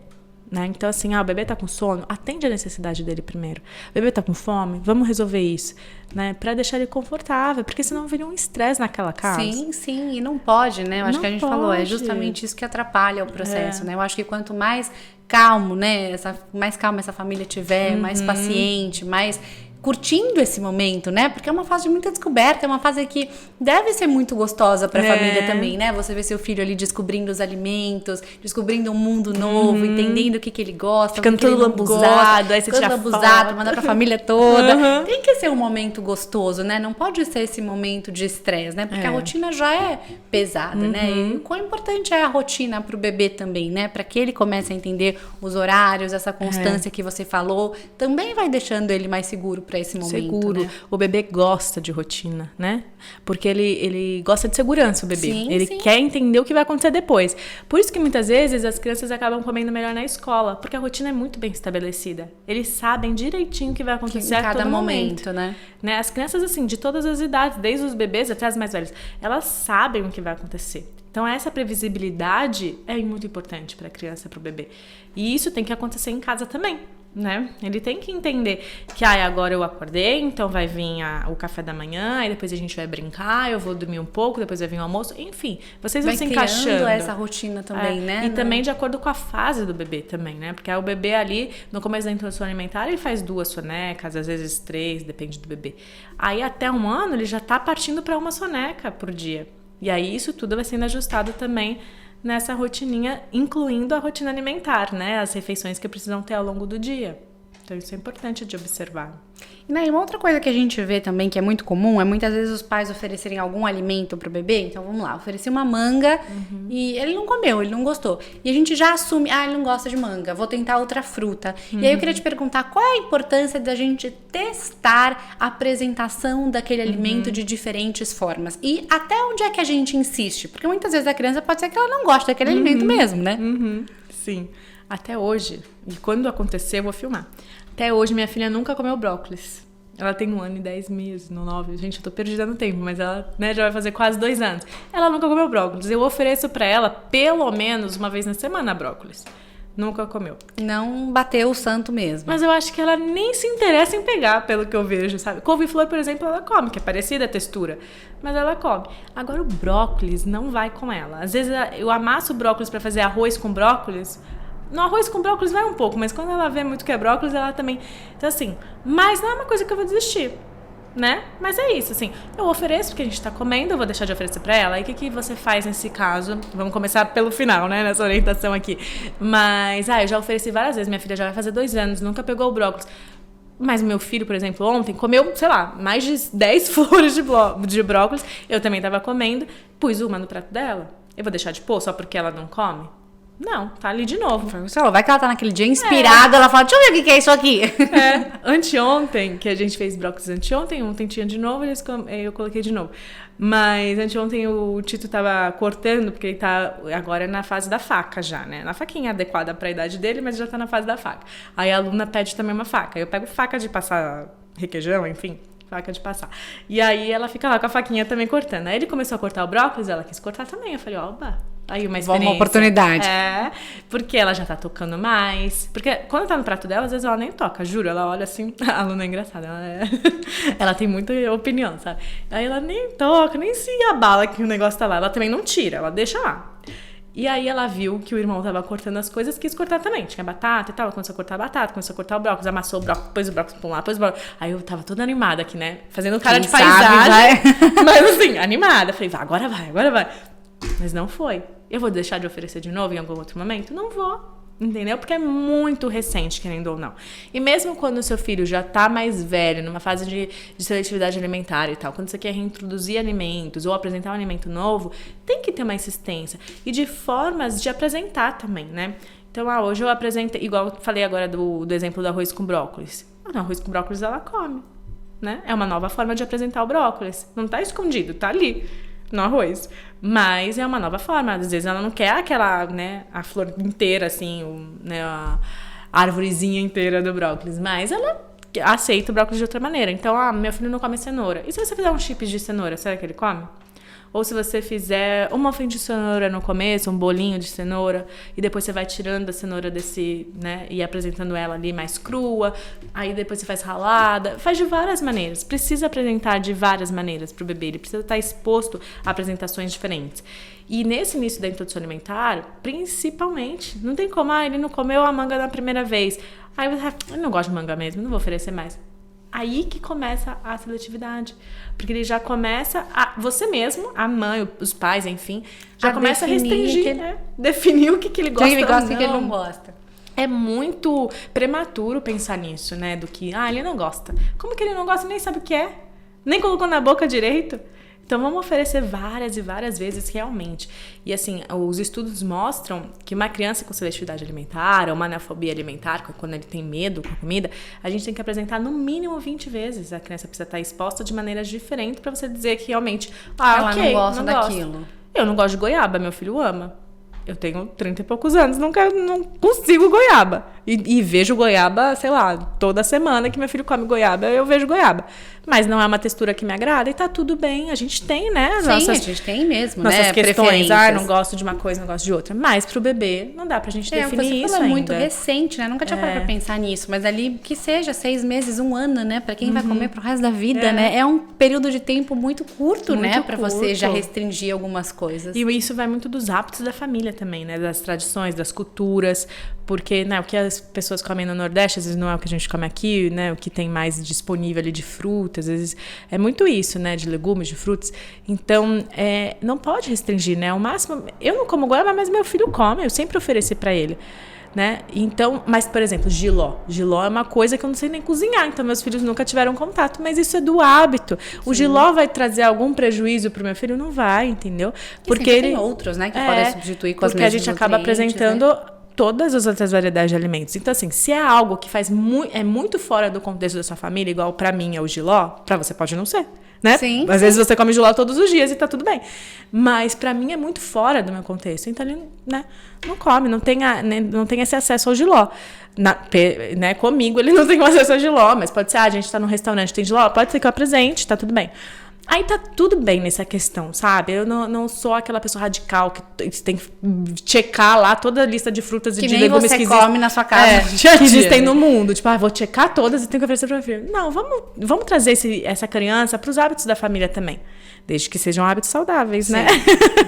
Né? Então, assim, o bebê tá com sono, atende a necessidade dele primeiro. O bebê tá com fome, vamos resolver isso, né? Pra deixar ele confortável, porque senão vira um estresse naquela casa. Sim, e não pode, né? Eu acho que a gente falou, é justamente isso que atrapalha o processo, né? Eu acho que quanto mais calmo, né? Mais calma essa família tiver, mais paciente, mais curtindo esse momento, né? Porque é uma fase de muita descoberta, é uma fase que deve ser muito gostosa para a família também, né? Você vê seu filho ali descobrindo os alimentos, descobrindo um mundo novo, entendendo o que ele gosta, ficando todo lambuzado, aí você tira lambuzado, mandar pra família toda. Tem que ser um momento gostoso, né? Não pode ser esse momento de estresse, né? Porque a rotina já é pesada, né? E o quão importante é a rotina pro bebê também, né? Para que ele comece a entender os horários, essa constância que você falou, também vai deixando ele mais seguro para esse momento. Seguro. Né? O bebê gosta de rotina, né? Porque ele gosta de segurança, o bebê. Ele sim. quer entender o que vai acontecer depois. Por isso que muitas vezes as crianças acabam comendo melhor na escola, porque a rotina é muito bem estabelecida. Eles sabem direitinho o que vai acontecer em cada todo momento, né? As crianças, assim, de todas as idades, desde os bebês até as mais velhas, elas sabem o que vai acontecer. Então, essa previsibilidade é muito importante para a criança, para o bebê. E isso tem que acontecer em casa também. Né? Ele tem que entender que agora eu acordei, então vai vir o café da manhã, aí depois a gente vai brincar, eu vou dormir um pouco, depois vai vir o almoço, enfim, vocês vão se encaixando essa rotina também, né? E também de acordo com a fase do bebê também, né? Porque o bebê ali, no começo da introdução alimentar, ele faz 2 sonecas, às vezes 3, depende do bebê. Aí até 1 ano ele já tá partindo para 1 soneca por dia. E aí isso tudo vai sendo ajustado também nessa rotininha, incluindo a rotina alimentar, né? As refeições que precisam ter ao longo do dia. Então, isso é importante de observar. E uma outra coisa que a gente vê também, que é muito comum, é muitas vezes os pais oferecerem algum alimento pro bebê. Então, vamos lá, ofereci uma manga e ele não comeu, ele não gostou. E a gente já assume, ele não gosta de manga, vou tentar outra fruta. E aí eu queria te perguntar, qual é a importância da gente testar a apresentação daquele alimento de diferentes formas? E até onde é que a gente insiste? Porque muitas vezes a criança pode ser que ela não goste daquele alimento mesmo, né? Sim. Até hoje, e quando acontecer, eu vou filmar. Até hoje, minha filha nunca comeu brócolis. Ela tem 1 ano e 10 meses, no 9. Gente, eu tô perdida no tempo, mas ela já vai fazer quase 2 anos. Ela nunca comeu brócolis. Eu ofereço pra ela, pelo menos, uma vez na semana, brócolis. Nunca comeu. Não bateu o santo mesmo. Mas eu acho que ela nem se interessa em pegar, pelo que eu vejo, sabe? Couve-flor, por exemplo, ela come, que é parecida a textura. Mas ela come. Agora, o brócolis não vai com ela. Às vezes, eu amasso o brócolis pra fazer arroz com brócolis. No arroz com brócolis vai um pouco, mas quando ela vê muito que é brócolis, ela também... Então, assim, mas não é uma coisa que eu vou desistir, né? Mas é isso, assim, eu ofereço porque a gente tá comendo, eu vou deixar de oferecer pra ela. Aí, o que você faz nesse caso? Vamos começar pelo final, né? Nessa orientação aqui. Mas, eu já ofereci várias vezes. Minha filha já vai fazer 2 anos, nunca pegou o brócolis. Mas meu filho, por exemplo, ontem comeu, sei lá, mais de 10 flores de brócolis. Eu também tava comendo, pus uma no prato dela. Eu vou deixar de pôr só porque ela não come? Não, tá ali de novo. Vai que ela tá naquele dia inspirada, ela fala, deixa eu ver o que é isso aqui. Anteontem, que a gente fez brócolis ontem tinha de novo, eu coloquei de novo. Mas anteontem o Tito tava cortando, porque ele tá agora na fase da faca já, né? Na faquinha adequada pra idade dele, mas já tá na fase da faca. Aí a aluna pede também uma faca. Eu pego faca de passar requeijão, enfim, faca de passar. E aí ela fica lá com a faquinha também cortando. Aí ele começou a cortar o brócolis, ela quis cortar também. Eu falei, oba, aí uma experiência. Uma oportunidade. Porque ela já tá tocando mais. Porque quando tá no prato dela, às vezes ela nem toca, juro. Ela olha assim, a aluna é engraçada, ela tem muita opinião, sabe? Aí ela nem toca, nem se abala que o negócio tá lá. Ela também não tira, ela deixa lá. E aí ela viu que o irmão tava cortando as coisas, quis cortar também. Tinha batata e tal, ela começou a cortar a batata, começou a cortar o brócolis, amassou o brócolis, pôs o brócolis pra um lado, pôs o brócolis. Aí eu tava toda animada aqui, né? Fazendo cara de paisagem. Mas assim, animada. Falei, agora vai. Mas não foi. Eu vou deixar de oferecer de novo em algum outro momento? Não vou. Entendeu? Porque é muito recente, querendo ou não. E mesmo quando o seu filho já tá mais velho, numa fase de seletividade alimentar e tal, quando você quer reintroduzir alimentos ou apresentar um alimento novo, tem que ter uma insistência. E de formas de apresentar também, né? Então, hoje eu apresentei, igual eu falei agora do exemplo do arroz com brócolis. No arroz com brócolis ela come, né? É uma nova forma de apresentar o brócolis. Não tá escondido, tá ali no arroz. Mas é uma nova forma. Às vezes ela não quer aquela, né, a flor inteira, assim, né, a árvorezinha inteira do brócolis. Mas ela aceita o brócolis de outra maneira. Então, meu filho não come cenoura. E se você fizer um chips de cenoura, será que ele come? Ou se você fizer uma muffin de cenoura no começo, um bolinho de cenoura, e depois você vai tirando a cenoura desse, né, e apresentando ela ali mais crua, aí depois você faz ralada, faz de várias maneiras. Precisa apresentar de várias maneiras pro bebê, ele precisa estar exposto a apresentações diferentes. E nesse início da introdução alimentar, principalmente, não tem como, ele não comeu a manga na primeira vez. Aí você, eu não gosto de manga mesmo, não vou oferecer mais. Aí que começa a seletividade. Porque ele já começa você mesmo, a mãe, os pais, enfim, já começa a restringir, né? Definir o que ele gosta ou não. O que ele gosta e o que ele não gosta. É muito prematuro pensar nisso, né? Do que, ele não gosta. Como que ele não gosta? Nem sabe o que é. Nem colocou na boca direito. Então, vamos oferecer várias e várias vezes realmente. E, assim, os estudos mostram que uma criança com seletividade alimentar ou uma anafobia alimentar, quando ele tem medo com a comida, a gente tem que apresentar no mínimo 20 vezes. A criança precisa estar exposta de maneiras diferentes para você dizer que realmente, ela ok, não gosta não daquilo. Eu não gosto de goiaba, meu filho ama. Eu tenho 30 e poucos anos, não consigo goiaba. E vejo goiaba, sei lá, toda semana que meu filho come goiaba, eu vejo goiaba. Mas não é uma textura que me agrada e tá tudo bem. A gente tem, né? Sim, a gente tem mesmo, nossas né? questões. Não gosto de uma coisa, não gosto de outra. Mas pro bebê, não dá pra gente definir isso ainda. É muito recente, né? Nunca tinha parado pra pensar nisso. Mas ali, que seja 6 meses, 1 ano, né? Pra quem vai comer pro resto da vida, né? É um período de tempo muito curto, muito, né? Pra você já restringir algumas coisas. E isso vai muito dos hábitos da família também, né? Das tradições, das culturas. Porque, né, o que as pessoas comem no Nordeste, às vezes não é o que a gente come aqui, né? O que tem mais disponível ali de frutas, às vezes é muito isso, né? De legumes, de frutas. Então, não pode restringir, né? O máximo... Eu não como goiaba, mas meu filho come. Eu sempre ofereci pra ele, né? Então, mas, por exemplo, jiló. Jiló é uma coisa que eu não sei nem cozinhar. Então, meus filhos nunca tiveram contato. Mas isso é do hábito. O jiló vai trazer algum prejuízo pro meu filho? Não vai, entendeu? Porque ele tem outros, né? Que podem substituir com as mesmas porque a gente acaba apresentando... Né? Todas as outras variedades de alimentos. Então, assim, se é algo que é muito fora do contexto da sua família, igual pra mim é o jiló, pra você pode não ser, né? Sim. Às vezes você come jiló todos os dias e tá tudo bem. Mas pra mim é muito fora do meu contexto. Então ele, né, não come, não tem esse acesso ao jiló. Né, comigo ele não tem acesso ao jiló, mas pode ser, a gente tá num restaurante, tem jiló, pode ser que eu apresente, tá tudo bem. Aí tá tudo bem nessa questão, sabe? Eu não sou aquela pessoa radical que tem que checar lá toda a lista de frutas e de legumes que come na sua casa que existem no mundo. Tipo, vou checar todas e tenho que oferecer para meu filho. Não, vamos trazer essa criança para os hábitos da família também. Desde que sejam hábitos saudáveis, Sim, né?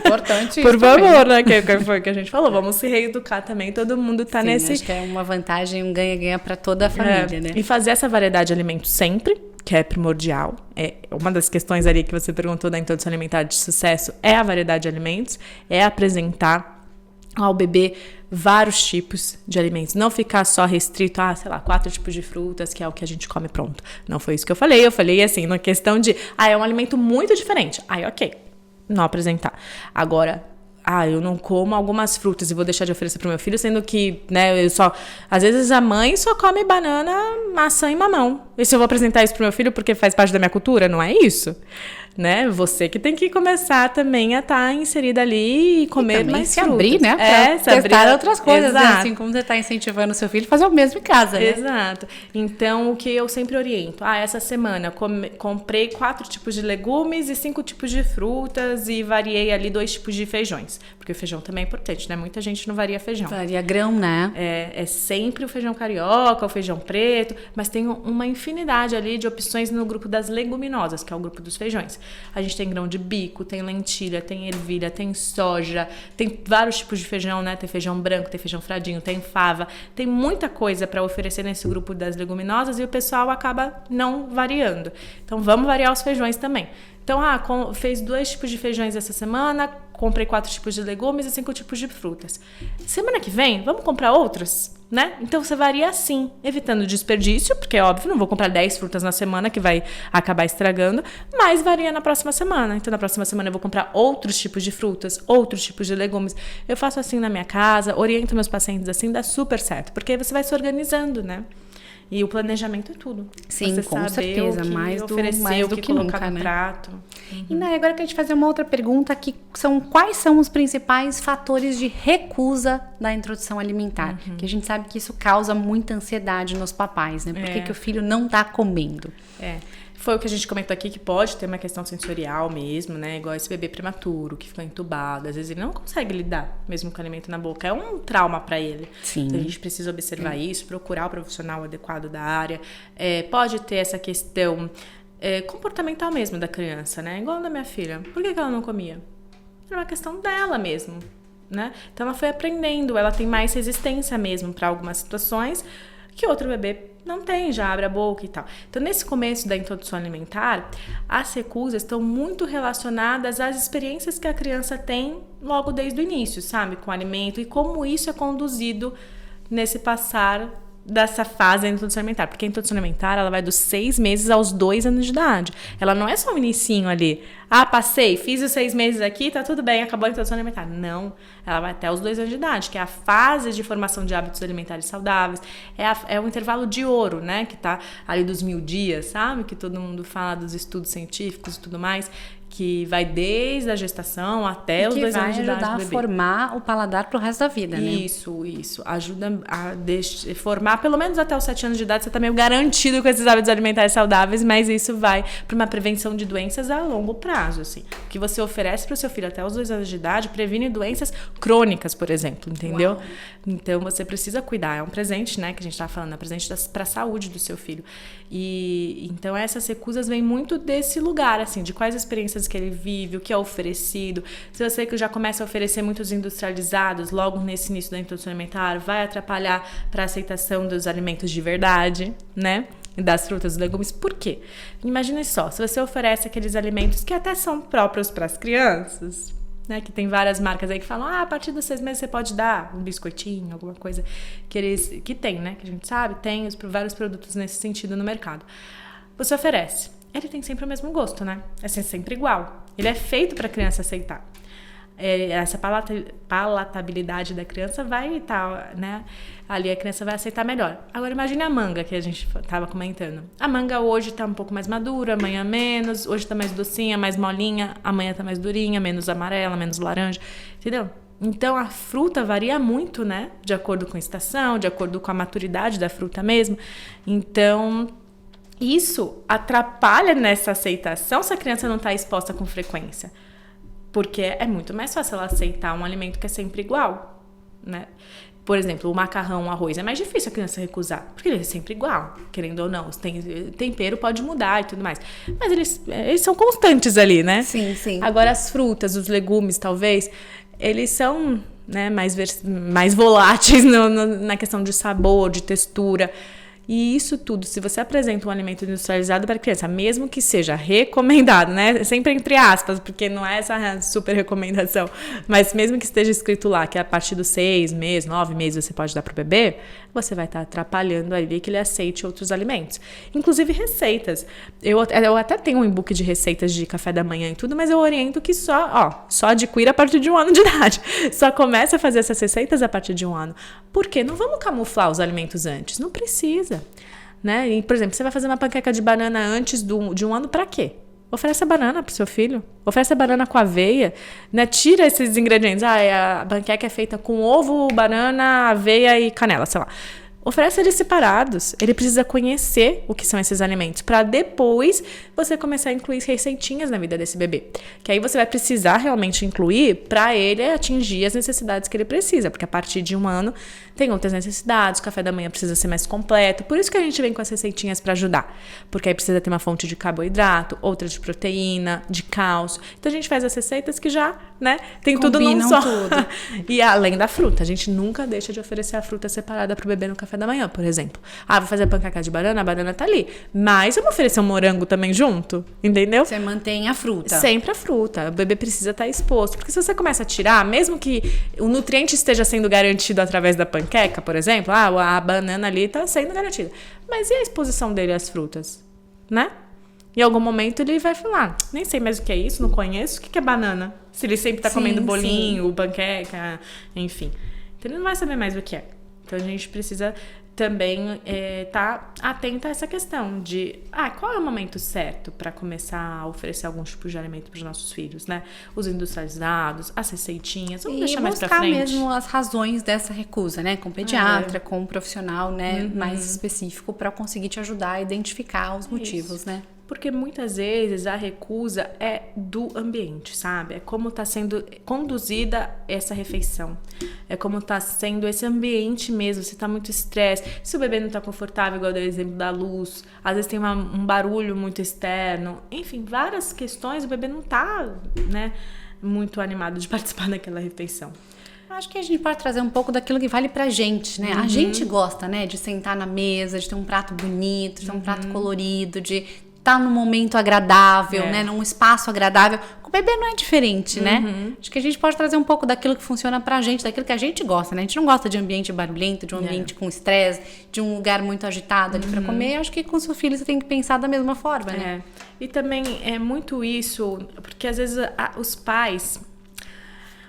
Importante isso. Por favor, né? Que foi o que a gente falou. Vamos se reeducar também. Todo mundo tá nesse... Acho que é uma vantagem, um ganha-ganha para toda a família, né? E fazer essa variedade de alimentos sempre, que é primordial. É uma das questões ali que você perguntou da introdução alimentar de sucesso, é a variedade de alimentos, é apresentar ao bebê vários tipos de alimentos. Não ficar só restrito a, 4 tipos de frutas, que é o que a gente come pronto. Não foi isso que eu falei. Eu falei assim, na questão de, é um alimento muito diferente. Aí, ok, não apresentar. Agora, eu não como algumas frutas e vou deixar de oferecer pro meu filho, sendo que, né, às vezes a mãe só come banana, maçã e mamão. E se eu vou apresentar isso pro meu filho porque faz parte da minha cultura? Não é isso, né? Você que tem que começar também a estar inserida ali e comer mais se frutas. Abrir, né? Pra testar outras coisas, né? Assim como você tá incentivando o seu filho a fazer o mesmo em casa, né? Exato. Então, o que eu sempre oriento? Essa semana comprei 4 tipos de legumes e 5 tipos de frutas e variei ali 2 tipos de feijões. Porque o feijão também é importante, né? Muita gente não varia feijão. Varia grão, né? É sempre o feijão carioca, o feijão preto, mas tem uma infinidade ali de opções no grupo das leguminosas, que é o grupo dos feijões. A gente tem grão de bico, tem lentilha, tem ervilha, tem soja, tem vários tipos de feijão, né? Tem feijão branco, tem feijão fradinho, tem fava, tem muita coisa para oferecer nesse grupo das leguminosas e o pessoal acaba não variando. Então vamos variar os feijões também. Então, fez 2 tipos de feijões essa semana, comprei 4 tipos de legumes e 5 tipos de frutas. Semana que vem, vamos comprar outras, né? Então, você varia assim, evitando desperdício, porque é óbvio, não vou comprar 10 frutas na semana, que vai acabar estragando, mas varia na próxima semana. Então, na próxima semana eu vou comprar outros tipos de frutas, outros tipos de legumes. Eu faço assim na minha casa, oriento meus pacientes assim, dá super certo, porque aí você vai se organizando, né? E o planejamento é tudo. Sim, você com saber certeza. O que mais oferecer, o do que que colocar nunca, no né? prato. E Nay, agora eu quero te fazer uma outra pergunta, que são quais são os principais fatores de recusa da introdução alimentar? Que a gente sabe que isso causa muita ansiedade nos papais, né? Por que o filho não tá comendo? Foi o que a gente comentou aqui, que pode ter uma questão sensorial mesmo, né? Igual esse bebê prematuro, que fica entubado. Às vezes ele não consegue lidar mesmo com o alimento na boca. É um trauma para ele. Sim. Então a gente precisa observar isso, procurar o profissional adequado da área. Pode ter essa questão comportamental mesmo da criança, né? Igual da minha filha. Por que ela não comia? Era uma questão dela mesmo, né? Então ela foi aprendendo, ela tem mais resistência mesmo para algumas situações que outro bebê não tem, já abre a boca e tal. Então, nesse começo da introdução alimentar, as recusas estão muito relacionadas às experiências que a criança tem logo desde o início, sabe? Com o alimento e como isso é conduzido nesse passar dessa fase da introdução alimentar. Porque a introdução alimentar, ela vai dos 6 meses aos 2 anos de idade. Ela não é só um inicinho ali. Passei, fiz os 6 meses aqui, tá tudo bem, acabou a introdução alimentar. Não, ela vai até os 2 anos de idade, que é a fase de formação de hábitos alimentares saudáveis. É um intervalo de ouro, né? Que tá ali dos 1000 dias, sabe? Que todo mundo fala dos estudos científicos e tudo mais. Que vai desde a gestação até os 2 anos de idade do bebê. Que vai ajudar a formar o paladar pro resto da vida, né? Isso. Ajuda a formar pelo menos até os 7 anos de idade. Você tá meio garantido com esses hábitos alimentares saudáveis, mas isso vai para uma prevenção de doenças a longo prazo, assim. O que você oferece para o seu filho até os 2 anos de idade previne doenças crônicas, por exemplo, entendeu? Uau. Então, você precisa cuidar. É um presente, né, que a gente tá falando. É um presente para a saúde do seu filho. E então, essas recusas vêm muito desse lugar, assim, de quais experiências que ele vive, o que é oferecido. Se você que já começa a oferecer muitos industrializados logo nesse início da introdução alimentar, vai atrapalhar para a aceitação dos alimentos de verdade, né? Das frutas e legumes. Por quê? Imagine só, se você oferece aqueles alimentos que até são próprios para as crianças, né? Que tem várias marcas aí que falam, a partir dos 6 meses você pode dar um biscoitinho, alguma coisa que tem, né? Que a gente sabe, tem vários produtos nesse sentido no mercado. Você oferece. Ele tem sempre o mesmo gosto, né? É sempre igual. Ele é feito para a criança aceitar. Essa palatabilidade da criança vai estar, né? Ali a criança vai aceitar melhor. Agora imagine a manga que a gente estava comentando. A manga hoje está um pouco mais madura, amanhã menos. Hoje está mais docinha, mais molinha. Amanhã está mais durinha, menos amarela, menos laranja. Entendeu? Então a fruta varia muito, né? De acordo com a estação, de acordo com a maturidade da fruta mesmo. Então isso atrapalha nessa aceitação se a criança não está exposta com frequência. Porque é muito mais fácil ela aceitar um alimento que é sempre igual, né? Por exemplo, o macarrão, o arroz, é mais difícil a criança recusar, porque ele é sempre igual, querendo ou não. Tempero pode mudar e tudo mais. Mas eles são constantes ali, né? Sim, sim. Agora as frutas, os legumes, talvez, eles são, né, mais voláteis na questão de sabor, de textura. E isso tudo, se você apresenta um alimento industrializado para a criança, mesmo que seja recomendado, né? Sempre entre aspas, porque não é essa super recomendação, mas mesmo que esteja escrito lá que a partir dos 6 meses, 9 meses você pode dar para o bebê, você vai estar atrapalhando ali que ele aceite outros alimentos. Inclusive receitas. Eu até tenho um e-book de receitas de café da manhã e tudo, mas eu oriento que só adquira a partir de 1 ano de idade. Só começa a fazer essas receitas a partir de 1 ano. Por quê? Não vamos camuflar os alimentos antes. Não precisa. Né? E, por exemplo, você vai fazer uma panqueca de banana antes de 1 ano, para quê? Oferece a banana pro seu filho. Oferece a banana com aveia. Né? Tira esses ingredientes. A panqueca é feita com ovo, banana, aveia e canela, sei lá. Oferece eles separados. Ele precisa conhecer o que são esses alimentos para depois você começar a incluir receitinhas na vida desse bebê. Que aí você vai precisar realmente incluir para ele atingir as necessidades que ele precisa. Porque a partir de 1 ano tem outras necessidades, o café da manhã precisa ser mais completo. Por isso que a gente vem com as receitinhas para ajudar. Porque aí precisa ter uma fonte de carboidrato, outra de proteína, de cálcio. Então a gente faz as receitas que já, né, tem tudo num só. Tudo. E além da fruta, a gente nunca deixa de oferecer a fruta separada pro bebê no café da manhã, por exemplo. Vou fazer panqueca de banana, a banana tá ali. Mas eu vou oferecer um morango também junto, entendeu? Você mantém a fruta. Sempre a fruta. O bebê precisa estar exposto. Porque se você começa a tirar, mesmo que o nutriente esteja sendo garantido através da panqueca, por exemplo, a banana ali tá sendo garantida. Mas e a exposição dele às frutas? Né? Em algum momento ele vai falar, nem sei mais o que é isso, não conheço, o que é banana? Se ele sempre tá comendo bolinho, panqueca, enfim. Então ele não vai saber mais o que é. Então a gente precisa também tá atenta a essa questão de qual é o momento certo para começar a oferecer algum tipo de alimento para os nossos filhos, né? Os industrializados, as receitinhas, vamos deixar mais para frente. E buscar mesmo as razões dessa recusa, né? Com o pediatra, com um profissional, né? Mais específico para conseguir te ajudar a identificar os motivos, né? Porque muitas vezes a recusa é do ambiente, sabe? É como está sendo conduzida essa refeição. É como está sendo esse ambiente mesmo. Se está muito estresse, se o bebê não está confortável, igual eu dei o exemplo da luz, às vezes tem um barulho muito externo. Enfim, várias questões, o bebê não está, né, muito animado de participar daquela refeição. Acho que a gente pode trazer um pouco daquilo que vale pra gente, né? A gente gosta, né, de sentar na mesa, de ter um prato bonito, de ter um prato colorido, de estar num momento agradável, né? Num espaço agradável. Com o bebê não é diferente, né? Acho que a gente pode trazer um pouco daquilo que funciona pra gente, daquilo que a gente gosta, né? A gente não gosta de ambiente barulhento, de um ambiente com estresse, de um lugar muito agitado ali pra comer. Acho que com o seu filho você tem que pensar da mesma forma, né? E também é muito isso, porque às vezes os pais...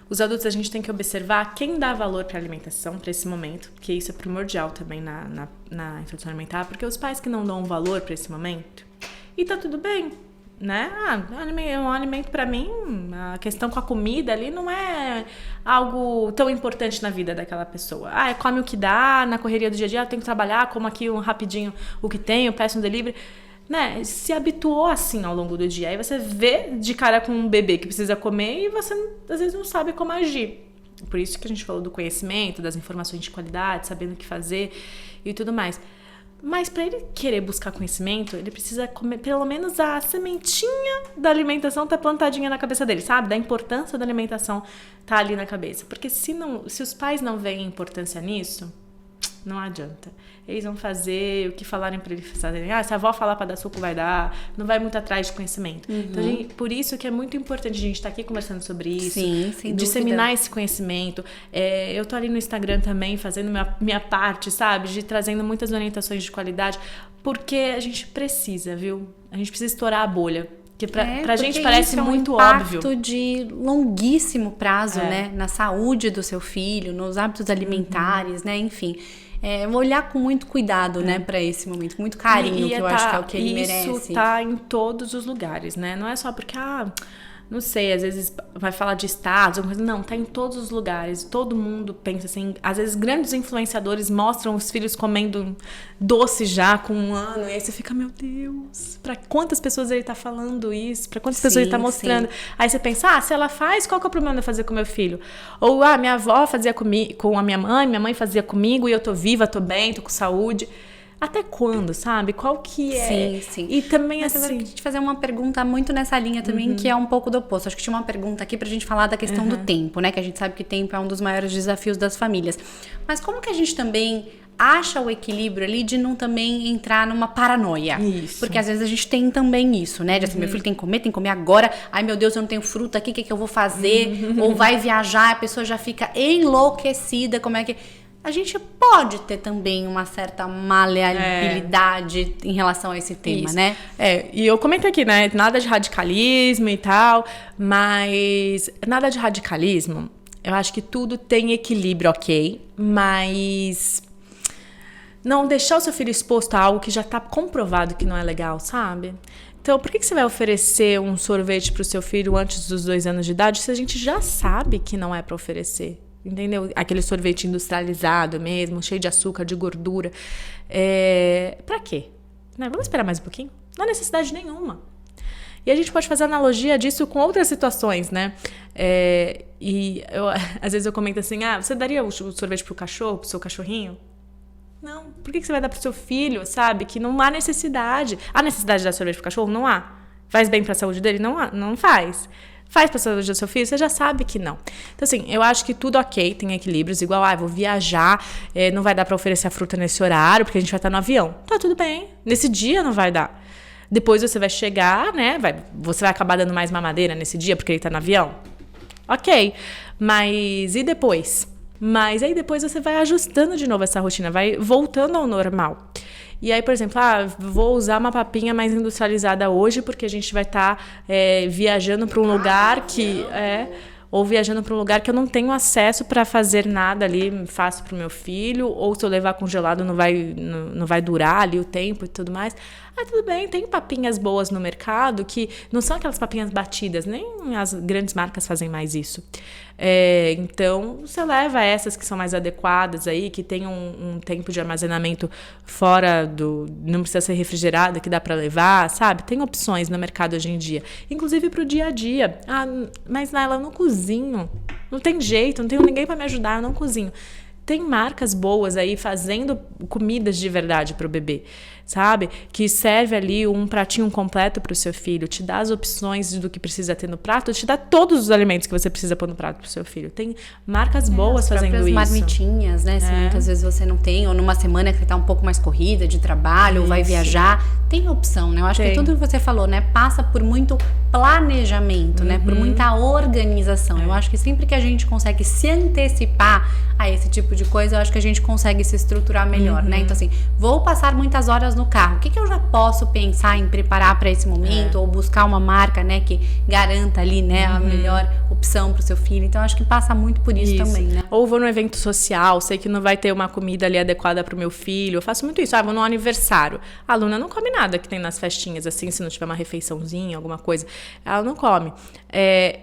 Os adultos, a gente tem que observar quem dá valor para a alimentação, para esse momento, porque isso é primordial também na introdução alimentar, porque os pais que não dão valor para esse momento, e tá tudo bem, né? Um alimento para mim, a questão com a comida ali não é algo tão importante na vida daquela pessoa. Come o que dá, na correria do dia a dia, eu tenho que trabalhar, como aqui rapidinho o que tem, eu peço um delivery... Né, se habituou assim ao longo do dia. Aí você vê de cara com um bebê que precisa comer e você às vezes não sabe como agir. Por isso que a gente falou do conhecimento, das informações de qualidade, sabendo o que fazer e tudo mais. Mas para ele querer buscar conhecimento, ele precisa comer pelo menos a sementinha da alimentação tá plantadinha na cabeça dele, sabe? Da importância da alimentação tá ali na cabeça. Porque se os pais não veem importância nisso, não adianta. Eles vão fazer o que falarem para eles fazerem. Se a avó falar para dar suco, vai dar. Não vai muito atrás de conhecimento. Então, por isso que é muito importante a gente estar aqui conversando sobre isso. Sim, sem disseminar dúvida. Esse conhecimento. Eu tô ali no Instagram também, fazendo minha parte, sabe? Trazendo muitas orientações de qualidade. Porque a gente precisa, viu? A gente precisa estourar a bolha. Que pra gente parece muito óbvio. É um impacto de longuíssimo prazo, né? Na saúde do seu filho, nos hábitos alimentares, né? Enfim, olhar com muito cuidado, né? Pra esse momento, com muito carinho, que eu acho que é o que ele merece. Isso tá em todos os lugares, né? Não é só porque, não sei, às vezes vai falar de estados, alguma coisa. Não, tá em todos os lugares. Todo mundo pensa assim. Às vezes grandes influenciadores mostram os filhos comendo doce já com 1 ano. E aí você fica, meu Deus, pra quantas pessoas ele tá falando isso? Pra quantas pessoas ele tá mostrando? Aí você pensa, se ela faz, qual que é o problema de eu fazer com meu filho? Ou, minha avó fazia com a minha mãe fazia comigo e eu tô viva, tô bem, tô com saúde. Até quando, sabe? Qual que é? Sim. E também Mas assim... eu queria te fazer uma pergunta muito nessa linha também, que é um pouco do oposto. Acho que tinha uma pergunta aqui pra gente falar da questão do tempo, né? Que a gente sabe que tempo é um dos maiores desafios das famílias. Mas como que a gente também acha o equilíbrio ali de não também entrar numa paranoia? Isso. Porque às vezes a gente tem também isso, né? De assim, meu filho tem que comer agora. Ai, meu Deus, eu não tenho fruta aqui, o que eu vou fazer? Ou vai viajar, a pessoa já fica enlouquecida, como é que... A gente pode ter também uma certa maleabilidade em relação a esse tema, né? E eu comentei aqui, né? Nada de radicalismo e tal, mas nada de radicalismo. Eu acho que tudo tem equilíbrio, ok? Mas não deixar o seu filho exposto a algo que já tá comprovado que não é legal, sabe? Então, por que você vai oferecer um sorvete pro seu filho antes dos 2 anos de idade se a gente já sabe que não é para oferecer? entendeu? Aquele sorvete industrializado mesmo, cheio de açúcar, de gordura. Pra quê? Né? Vamos esperar mais um pouquinho? Não há necessidade nenhuma. E a gente pode fazer analogia disso com outras situações, né? Às vezes eu comento assim, você daria o sorvete pro cachorro, pro seu cachorrinho? Não. Por que você vai dar pro seu filho, sabe? Que não há necessidade. Há necessidade de dar sorvete pro cachorro? Não há. Faz bem pra saúde dele? Não faz. Faz pra saúde do seu filho? Você já sabe que não. Então, assim, eu acho que tudo ok, tem equilíbrios. Igual, vou viajar, não vai dar pra oferecer a fruta nesse horário, porque a gente vai estar no avião. Tá, tudo bem. Nesse dia não vai dar. Depois você vai chegar, né? Você vai acabar dando mais mamadeira nesse dia, porque ele tá no avião? Ok. Mas e depois? Mas aí depois você vai ajustando de novo essa rotina, vai voltando ao normal. E aí, por exemplo, vou usar uma papinha mais industrializada hoje porque a gente vai estar viajando para um lugar ou viajando para um lugar que eu não tenho acesso para fazer nada ali fácil para o meu filho, ou se eu levar congelado não vai durar ali o tempo e tudo mais. Tudo bem, tem papinhas boas no mercado que não são aquelas papinhas batidas, nem as grandes marcas fazem mais isso. Então, você leva essas que são mais adequadas aí, que tem um tempo de armazenamento fora não precisa ser refrigerada, que dá para levar, sabe? Tem opções no mercado hoje em dia, inclusive para o dia a dia. Mas Naila, eu não cozinho, não tem jeito, não tenho ninguém para me ajudar, eu não cozinho. Tem marcas boas aí fazendo comidas de verdade para o bebê, sabe? Que serve ali um pratinho completo para o seu filho, te dá as opções do que precisa ter no prato, te dá todos os alimentos que você precisa pôr no prato para o seu filho. Tem marcas boas fazendo isso. As marmitinhas, né? Se muitas vezes você não tem, ou numa semana que você tá um pouco mais corrida de trabalho, ou vai viajar, tem opção, né? Eu acho que tudo que você falou, né? Passa por muito planejamento, né? Por muita organização. Eu acho que sempre que a gente consegue se antecipar a esse tipo de coisa, eu acho que a gente consegue se estruturar melhor, né? Então, assim, vou passar muitas horas no carro. O que eu já posso pensar em preparar para esse momento? Ou buscar uma marca, né, que garanta ali, né, a melhor opção para o seu filho. Então, acho que passa muito por isso também, né? Ou vou num evento social, sei que não vai ter uma comida ali adequada para o meu filho. Eu faço muito isso. Vou num aniversário. A aluna não come nada que tem nas festinhas, assim, se não tiver uma refeiçãozinha, alguma coisa. Ela não come.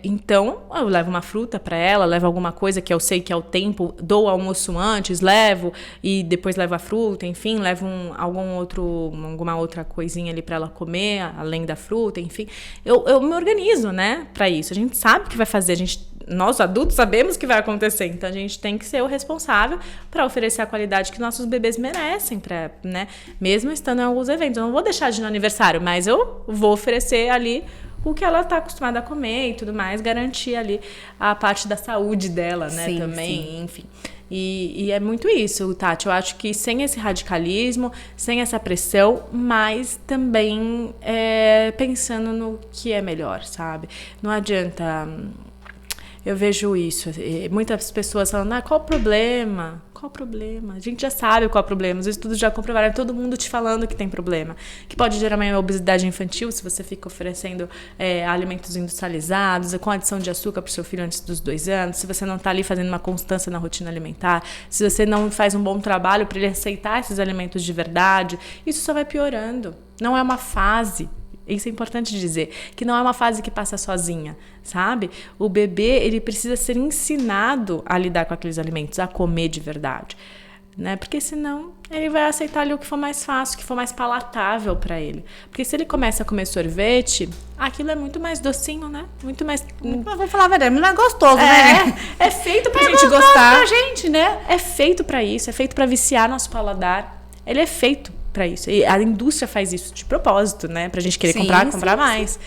Então, eu levo uma fruta para ela, levo alguma coisa que eu sei que é o tempo, dou o almoço antes, levo e depois levo a fruta, enfim, levo alguma outra coisinha ali para ela comer, além da fruta, enfim. Eu me organizo, né, para isso. A gente sabe o que vai fazer, nós adultos sabemos o que vai acontecer, então a gente tem que ser o responsável para oferecer a qualidade que nossos bebês merecem, né, mesmo estando em alguns eventos. Eu não vou deixar de ir no aniversário, mas eu vou oferecer ali o que ela está acostumada a comer e tudo mais, garantir ali a parte da saúde dela, né, também, enfim. E é muito isso, Tati. Eu acho que sem esse radicalismo, sem essa pressão, mas também pensando no que é melhor, sabe? Não adianta... Eu vejo isso. Muitas pessoas falando, qual o problema? Qual o problema? A gente já sabe qual é o problema. Os estudos já comprovaram, todo mundo te falando que tem problema. Que pode gerar uma obesidade infantil se você fica oferecendo alimentos industrializados, com adição de açúcar para o seu filho antes dos 2 anos, se você não está ali fazendo uma constância na rotina alimentar, se você não faz um bom trabalho para ele aceitar esses alimentos de verdade, isso só vai piorando. Não é uma fase. Isso é importante dizer, que não é uma fase que passa sozinha, sabe? O bebê, ele precisa ser ensinado a lidar com aqueles alimentos, a comer de verdade, né? Porque senão ele vai aceitar ali o que for mais fácil, o que for mais palatável para ele. Porque se ele começa a comer sorvete, aquilo é muito mais docinho, né? Muito mais... Vou falar a verdade, não é gostoso, né? É feito pra gente gostar. Pra gente, né? É feito pra isso, é feito pra viciar nosso paladar. Ele é feito para isso. E a indústria faz isso de propósito, né? Pra gente querer comprar mais.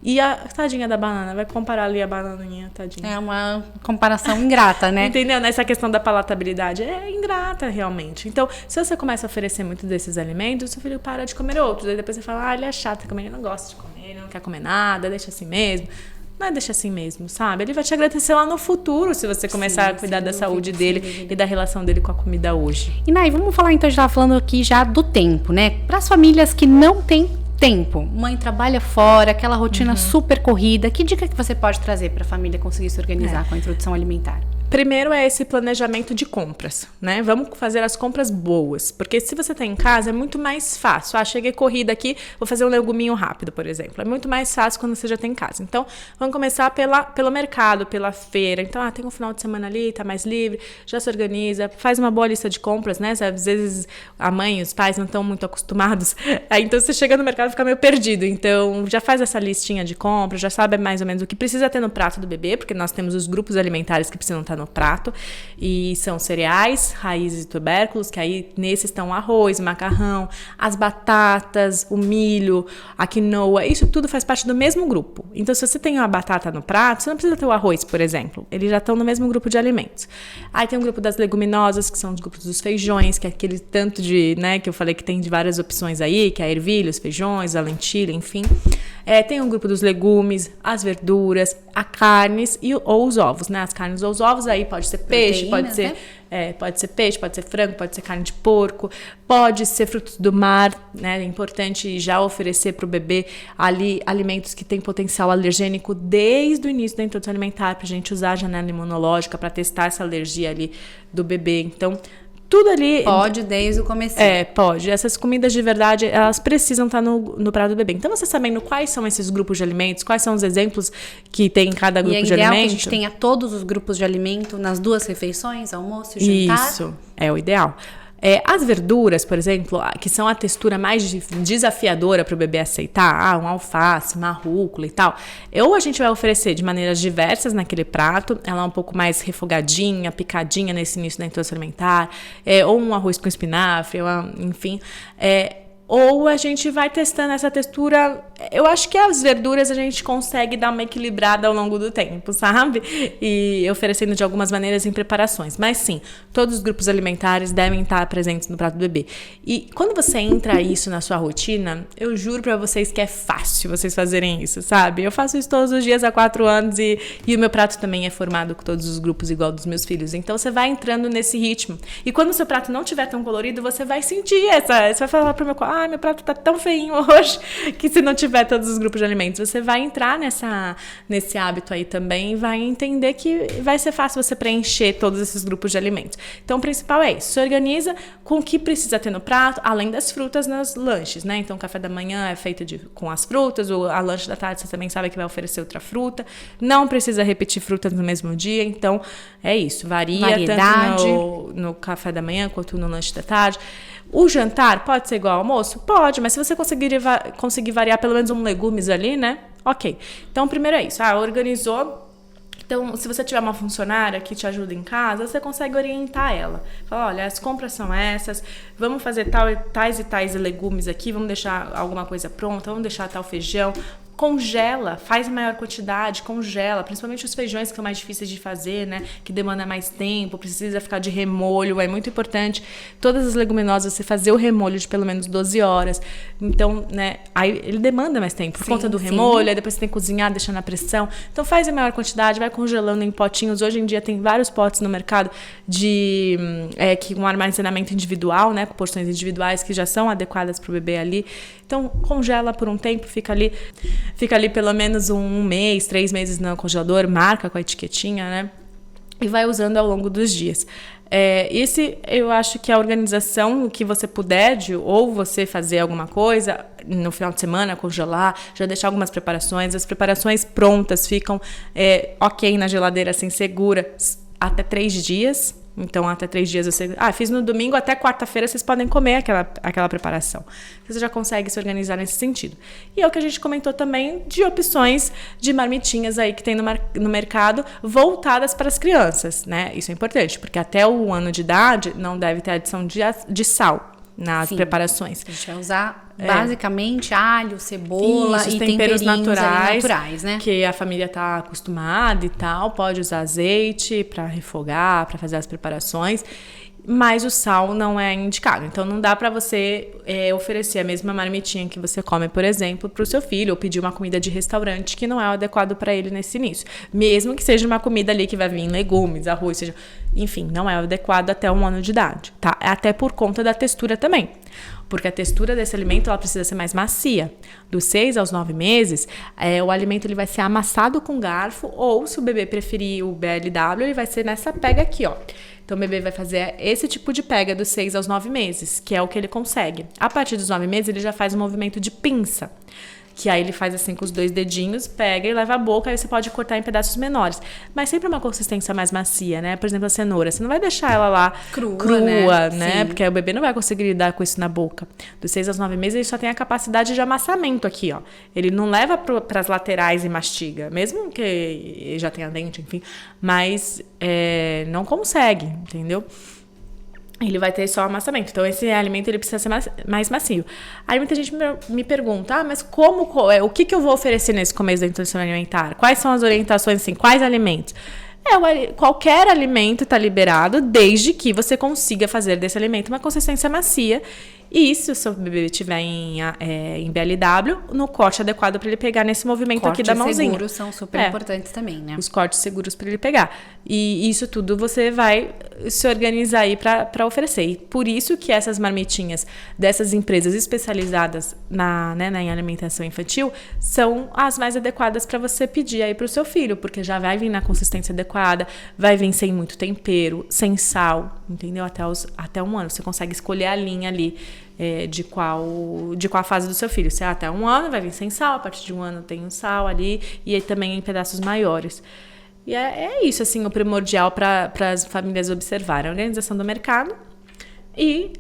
E a tadinha da banana, vai comparar ali a bananinha, tadinha. É uma comparação ingrata, né? Entendeu? Nessa questão da palatabilidade, é ingrata realmente. Então, se você começa a oferecer muito desses alimentos, seu filho para de comer outros. Aí depois você fala, ele é chato, ele não gosta de comer, ele não quer comer nada, deixa assim mesmo. Não é deixar assim mesmo, sabe? Ele vai te agradecer lá no futuro se você começar a cuidar da saúde dele e da relação dele com a comida hoje. E Nay, vamos falar então, a gente estava falando aqui já do tempo, né? Para as famílias que não têm tempo, mãe trabalha fora, aquela rotina super corrida, que dica que você pode trazer para a família conseguir se organizar com a introdução alimentar? Primeiro é esse planejamento de compras, né? Vamos fazer as compras boas, porque se você tá em casa é muito mais fácil. Cheguei corrida aqui, vou fazer um leguminho rápido, por exemplo. É muito mais fácil quando você já tem em casa. Então, vamos começar pelo mercado, pela feira. Então, tem um final de semana ali, tá mais livre, já se organiza, faz uma boa lista de compras, né? Às vezes a mãe e os pais não estão muito acostumados. Então, você chega no mercado e fica meio perdido. Então, já faz essa listinha de compras, já sabe mais ou menos o que precisa ter no prato do bebê, porque nós temos os grupos alimentares que precisam estar no prato, e são cereais, raízes e tubérculos, que aí nesses estão arroz, macarrão, as batatas, o milho, a quinoa, isso tudo faz parte do mesmo grupo. Então, se você tem uma batata no prato, você não precisa ter o arroz, por exemplo, eles já estão no mesmo grupo de alimentos. Aí tem o grupo das leguminosas, que são os grupos dos feijões, que é aquele tanto de, né, que eu falei que tem de várias opções aí, que é a ervilha, os feijões, a lentilha, enfim. Tem o grupo dos legumes, as verduras, a carnes ou os ovos, né? As carnes ou os ovos, aí pode ser peixe, pode ser, né? Pode ser peixe, pode ser frango, pode ser carne de porco, pode ser frutos do mar, né? É importante já oferecer para o bebê ali alimentos que têm potencial alergênico desde o início da introdução alimentar, para a gente usar a janela imunológica para testar essa alergia ali do bebê. Então, tudo ali... Pode desde o começo. Pode. Essas comidas de verdade, elas precisam estar no prato do bebê. Então, você sabendo quais são esses grupos de alimentos, quais são os exemplos que tem em cada grupo de alimento... E é ideal que a gente tenha todos os grupos de alimento nas 2 refeições, almoço e jantar? Isso, é o ideal. As verduras, por exemplo, que são a textura mais desafiadora para o bebê aceitar, um alface, uma rúcula e tal, ou a gente vai oferecer de maneiras diversas naquele prato, ela é um pouco mais refogadinha, picadinha nesse início da introdução alimentar, ou um arroz com espinafre, enfim... ou a gente vai testando essa textura. Eu acho que as verduras a gente consegue dar uma equilibrada ao longo do tempo, sabe? E oferecendo de algumas maneiras em preparações. Mas sim, todos os grupos alimentares devem estar presentes no prato do bebê. E quando você entra isso na sua rotina, eu juro pra vocês que é fácil vocês fazerem isso, sabe? Eu faço isso todos os dias há 4 anos e o meu prato também é formado com todos os grupos igual dos meus filhos. Então você vai entrando nesse ritmo. E quando o seu prato não estiver tão colorido, você vai sentir você vai falar pro meu corpo, meu prato tá tão feinho hoje, que se não tiver todos os grupos de alimentos, você vai entrar nesse hábito aí também e vai entender que vai ser fácil você preencher todos esses grupos de alimentos. Então, o principal é isso, se organiza com o que precisa ter no prato, além das frutas nos lanches, né? Então, o café da manhã é feito com as frutas, ou a lanche da tarde você também sabe que vai oferecer outra fruta, não precisa repetir frutas no mesmo dia, então é isso, varia tanto no café da manhã quanto no lanche da tarde. O jantar pode ser igual ao almoço? Pode, mas se você conseguir variar pelo menos legumes ali, né? Ok. Então, primeiro é isso. Organizou. Então, se você tiver uma funcionária que te ajuda em casa, você consegue orientar ela. Fala, olha, as compras são essas, vamos fazer tais e tais legumes aqui, vamos deixar alguma coisa pronta, vamos deixar tal feijão. Congela, faz maior quantidade, congela, principalmente os feijões que são mais difíceis de fazer, né? Que demanda mais tempo, precisa ficar de remolho, é muito importante. Todas as leguminosas, você fazer o remolho de pelo menos 12 horas. Então, né? Aí ele demanda mais tempo, por conta do remolho, aí depois você tem que cozinhar, deixar na pressão. Então faz a maior quantidade, vai congelando em potinhos. Hoje em dia tem vários potes no mercado com armazenamento individual, né? Com porções individuais que já são adequadas para o bebê ali. Então, congela por um tempo, fica ali pelo menos 1 mês, 3 meses no congelador, marca com a etiquetinha, né? E vai usando ao longo dos dias. Eu acho que a organização, o que você puder, ou você fazer alguma coisa no final de semana, congelar, já deixar algumas preparações. As preparações prontas ficam ok na geladeira, assim, segura, até 3 dias. Então, até 3 dias você... fiz no domingo, até quarta-feira vocês podem comer aquela preparação. Você já consegue se organizar nesse sentido. E é o que a gente comentou também de opções de marmitinhas aí que tem no mercado voltadas para as crianças, né? Isso é importante, porque até o ano de idade não deve ter adição de sal nas preparações. A gente vai usar basicamente alho, cebola e temperos naturais, né? Que a família tá acostumada e tal. Pode usar azeite para refogar, para fazer as preparações. Mas o sal não é indicado. Então, não dá para você oferecer a mesma marmitinha que você come, por exemplo, para o seu filho, ou pedir uma comida de restaurante que não é adequado para ele nesse início. Mesmo que seja uma comida ali que vai vir em legumes, arroz, enfim, não é adequado até 1 ano de idade, tá? Até por conta da textura também. Porque a textura desse alimento ela precisa ser mais macia. Dos 6 aos 9 meses, o alimento ele vai ser amassado com garfo, ou se o bebê preferir o BLW, ele vai ser nessa pega aqui, ó. Então o bebê vai fazer esse tipo de pega dos 6 aos 9 meses, que é o que ele consegue. A partir dos 9 meses, ele já faz um movimento de pinça. Que aí ele faz assim com os 2 dedinhos, pega e leva a boca, aí você pode cortar em pedaços menores. Mas sempre uma consistência mais macia, né? Por exemplo, a cenoura. Você não vai deixar ela lá crua, né? Porque aí o bebê não vai conseguir lidar com isso na boca. Dos 6 aos 9 meses, ele só tem a capacidade de amassamento aqui, ó. Ele não leva para as laterais e mastiga. Mesmo que já tenha dente, enfim. Mas não consegue, entendeu? Ele vai ter só amassamento. Então, esse alimento ele precisa ser mais macio. Aí, muita gente me pergunta, mas o que eu vou oferecer nesse começo da introdução alimentar? Quais são as orientações, assim, quais alimentos? Qualquer alimento está liberado, desde que você consiga fazer desse alimento uma consistência macia. E se o seu bebê estiver em BLW, no corte adequado para ele pegar nesse movimento aqui da mãozinha. Cortes seguros são super importantes também, né? Os cortes seguros para ele pegar. E isso tudo você vai se organizar aí para oferecer. E por isso que essas marmitinhas dessas empresas especializadas em alimentação infantil são as mais adequadas para você pedir aí para o seu filho, porque já vai vir na consistência adequada, vai vir sem muito tempero, sem sal, entendeu? Até 1 ano. Você consegue escolher a linha ali. De qual fase do seu filho. Se até 1 ano, vai vir sem sal. A partir de 1 ano tem um sal ali. E aí também em pedaços maiores. E é isso, assim, o primordial para as famílias observarem. A organização do mercado e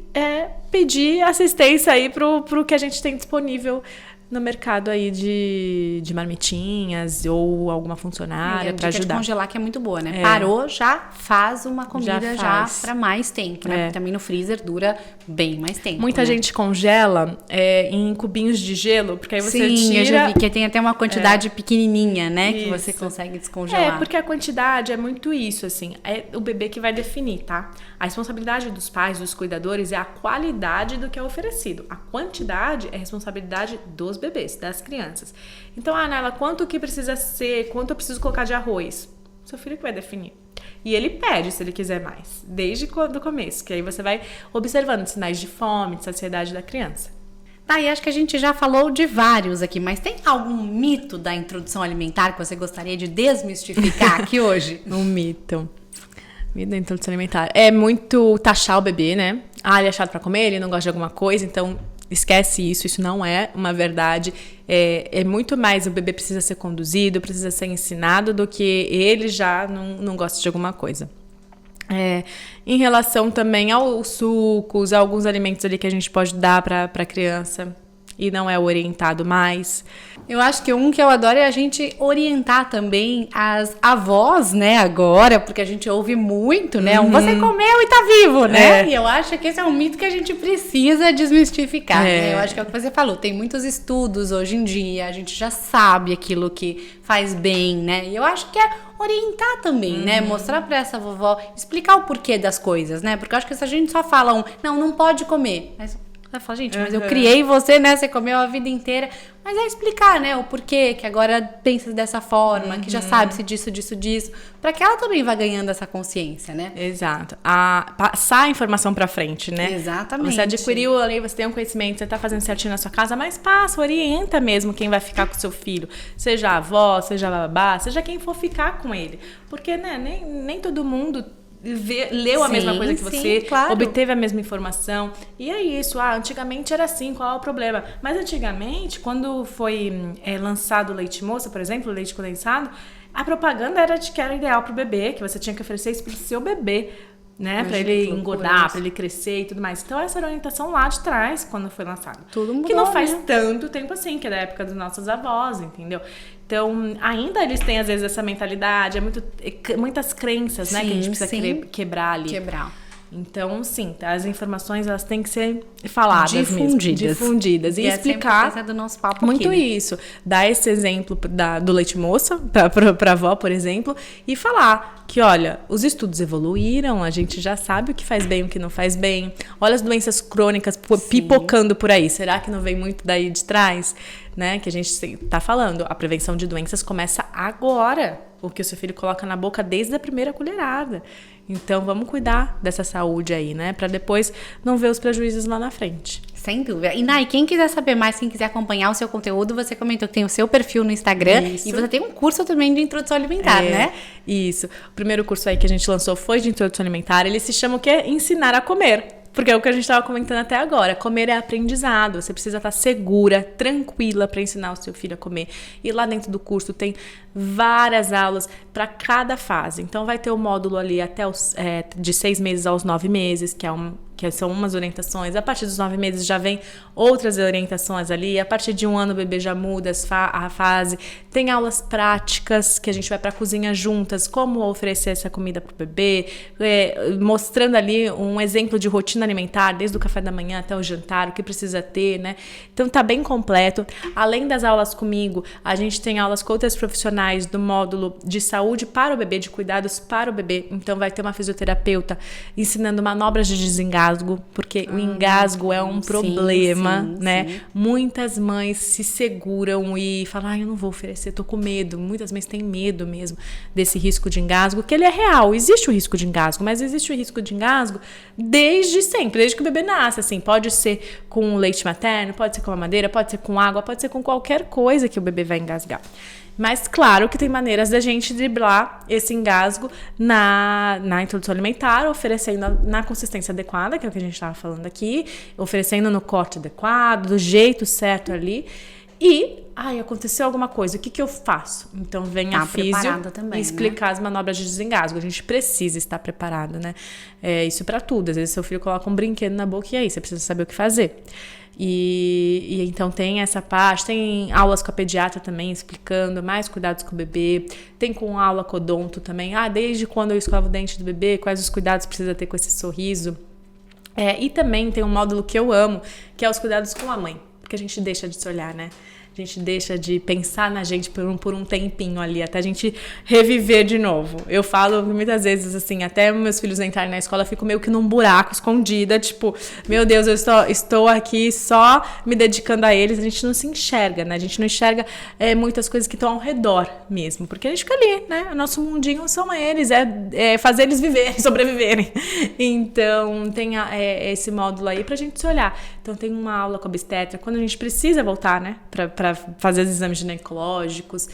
pedir assistência aí pro que a gente tem disponível no mercado aí de marmitinhas ou alguma funcionária para ajudar. De congelar que é muito boa, né? Parou, já faz uma comida já para mais tempo, né? Porque também no freezer dura bem mais tempo. Muita gente congela em cubinhos de gelo, porque aí você tira... eu já vi que tem até uma quantidade pequenininha, né? Isso. Que você consegue descongelar. Porque a quantidade é muito isso, assim. É o bebê que vai definir, tá? A responsabilidade dos pais, dos cuidadores, é a qualidade do que é oferecido. A quantidade é responsabilidade dos bebês, das crianças. Então, Nela, quanto que precisa ser, quanto eu preciso colocar de arroz? Seu filho que vai definir. E ele pede se ele quiser mais, desde o começo, que aí você vai observando sinais de fome, de saciedade da criança. Tá, e acho que a gente já falou de vários aqui, mas tem algum mito da introdução alimentar que você gostaria de desmistificar aqui hoje? Um mito. Mito da introdução alimentar. É muito taxar o bebê, né? Ele é chato pra comer, ele não gosta de alguma coisa, então... Esquece isso não é uma verdade. É muito mais o bebê precisa ser conduzido, precisa ser ensinado do que ele já não gosta de alguma coisa. Em relação também aos sucos, a alguns alimentos ali que a gente pode dar para a criança e não é orientado mais. Eu acho que um que eu adoro é a gente orientar também as avós, né, agora, porque a gente ouve muito, né, você comeu e tá vivo, né? E eu acho que esse é um mito que a gente precisa desmistificar, né? Eu acho que é o que você falou, tem muitos estudos hoje em dia, a gente já sabe aquilo que faz bem, né? E eu acho que é orientar também, né? Mostrar pra essa vovó, explicar o porquê das coisas, né? Porque eu acho que se a gente só fala não pode comer, mas... Ela fala, gente, mas eu criei você, né? Você comeu a vida inteira. Mas é explicar, né? O porquê, que agora pensa dessa forma, que já sabe-se disso. Pra que ela também vá ganhando essa consciência, né? Exato. Passar a informação pra frente, né? Exatamente. Você adquiriu ali, você tem um conhecimento, você tá fazendo certinho na sua casa, mas passa, orienta mesmo quem vai ficar com o seu filho. Seja a avó, seja a babá, seja quem for ficar com ele. Porque, né, nem todo mundo... leu a mesma coisa que você, claro. Obteve a mesma informação. E é isso, antigamente era assim, qual é o problema? Mas antigamente, quando foi lançado o leite moça, por exemplo, o leite condensado, a propaganda era de que era ideal pro bebê, que você tinha que oferecer isso pro seu bebê, né? Pra ele engordar, pra ele crescer e tudo mais. Então essa era a orientação lá de trás, quando foi lançado. Tudo mudou, que não faz tanto tempo assim, que é da época dos nossos avós, entendeu? Então, ainda eles têm, às vezes, essa mentalidade, muitas crenças, né, que a gente precisa quebrar ali. Então, sim, as informações, elas têm que ser faladas difundidas. E explicar do nosso papo muito aqui, né? isso. Dar esse exemplo do leite moça, pra avó, por exemplo, e falar que, olha, os estudos evoluíram, a gente já sabe o que faz bem, o que não faz bem. Olha as doenças crônicas pipocando por aí. Será que não vem muito daí de trás? né, que a gente tá falando, a prevenção de doenças começa agora. O que o seu filho coloca na boca desde a primeira colherada. Então, vamos cuidar dessa saúde aí, né? Para depois não ver os prejuízos lá na frente. Sem dúvida. E, Nay, quem quiser saber mais, quem quiser acompanhar o seu conteúdo, você comentou que tem o seu perfil no Instagram. Isso. E você tem um curso também de introdução alimentar, né? Isso. O primeiro curso aí que a gente lançou foi de introdução alimentar. Ele se chama o quê? Ensinar a comer. Porque é o que a gente estava comentando até agora. Comer é aprendizado. Você precisa estar segura, tranquila para ensinar o seu filho a comer. E lá dentro do curso tem várias aulas para cada fase. Então vai ter o módulo ali até de 6 meses aos 9 meses, que são umas orientações. A partir dos 9 meses já vem outras orientações ali. A partir de 1 ano o bebê já muda a fase. Tem aulas práticas que a gente vai para a cozinha juntas, como oferecer essa comida para o bebê, mostrando ali um exemplo de rotina alimentar, desde o café da manhã até o jantar, o que precisa ter, né? Então tá bem completo. Além das aulas comigo, a gente tem aulas com outras profissionais do módulo de saúde para o bebê, de cuidados para o bebê. Então vai ter uma fisioterapeuta ensinando manobras de desengasgo, porque o engasgo é um problema, né? Sim. Muitas mães se seguram e falam, eu não vou oferecer, tô com medo. Muitas mães têm medo mesmo desse risco de engasgo, que ele é real. Existe o risco de engasgo, mas existe o risco de engasgo desde sempre, desde que o bebê nasce, assim. Pode ser com leite materno, pode ser com mamadeira, pode ser com água, pode ser com qualquer coisa que o bebê vai engasgar. Mas claro que tem maneiras da gente driblar esse engasgo na introdução alimentar, oferecendo na consistência adequada, que é o que a gente estava falando aqui, oferecendo no corte adequado, do jeito certo ali. E, aconteceu alguma coisa, o que eu faço? Então vem a físio também, explicar, né, as manobras de desengasgo. A gente precisa estar preparado, né? Isso para tudo. Às vezes seu filho coloca um brinquedo na boca e aí você precisa saber o que fazer. E então tem essa parte, tem aulas com a pediatra também explicando mais cuidados com o bebê, tem com aula com odonto também, desde quando eu escovo o dente do bebê, quais os cuidados precisa ter com esse sorriso. E também tem um módulo que eu amo, que é os cuidados com a mãe, porque a gente deixa de se olhar, né? A gente deixa de pensar na gente por um tempinho ali, até a gente reviver de novo. Eu falo muitas vezes, assim, até meus filhos entrarem na escola, eu fico meio que num buraco, escondida, tipo, meu Deus, eu estou aqui só me dedicando a eles. A gente não se enxerga, né? A gente não enxerga muitas coisas que estão ao redor mesmo, porque a gente fica ali, né? O nosso mundinho são eles, fazer eles viverem, sobreviverem. Então, tem esse módulo aí pra gente se olhar. Então, tem uma aula com a obstetra, quando a gente precisa voltar, né? Para fazer os exames ginecológicos.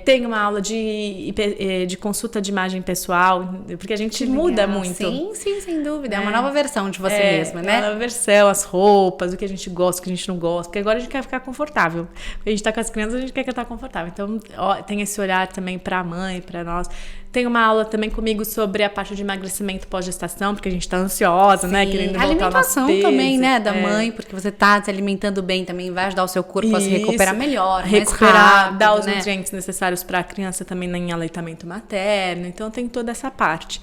Tem uma aula de consulta de imagem pessoal, porque a gente muda muito. Sim, sem dúvida. É uma nova versão de você mesma, né? É uma nova versão, as roupas, o que a gente gosta, o que a gente não gosta, porque agora a gente quer ficar confortável. Quando a gente tá com as crianças, a gente quer estar confortável. Então, tem esse olhar também para a mãe, para nós. Tem uma aula também comigo sobre a parte de emagrecimento pós-gestação, porque a gente tá ansiosa, né? Querendo voltar ao nosso peso. A alimentação também, né? Da mãe, porque você tá se alimentando bem também, vai ajudar o seu corpo a se recuperar melhor, rápido, dar os nutrientes necessários para a criança também em aleitamento materno. Então, tem toda essa parte.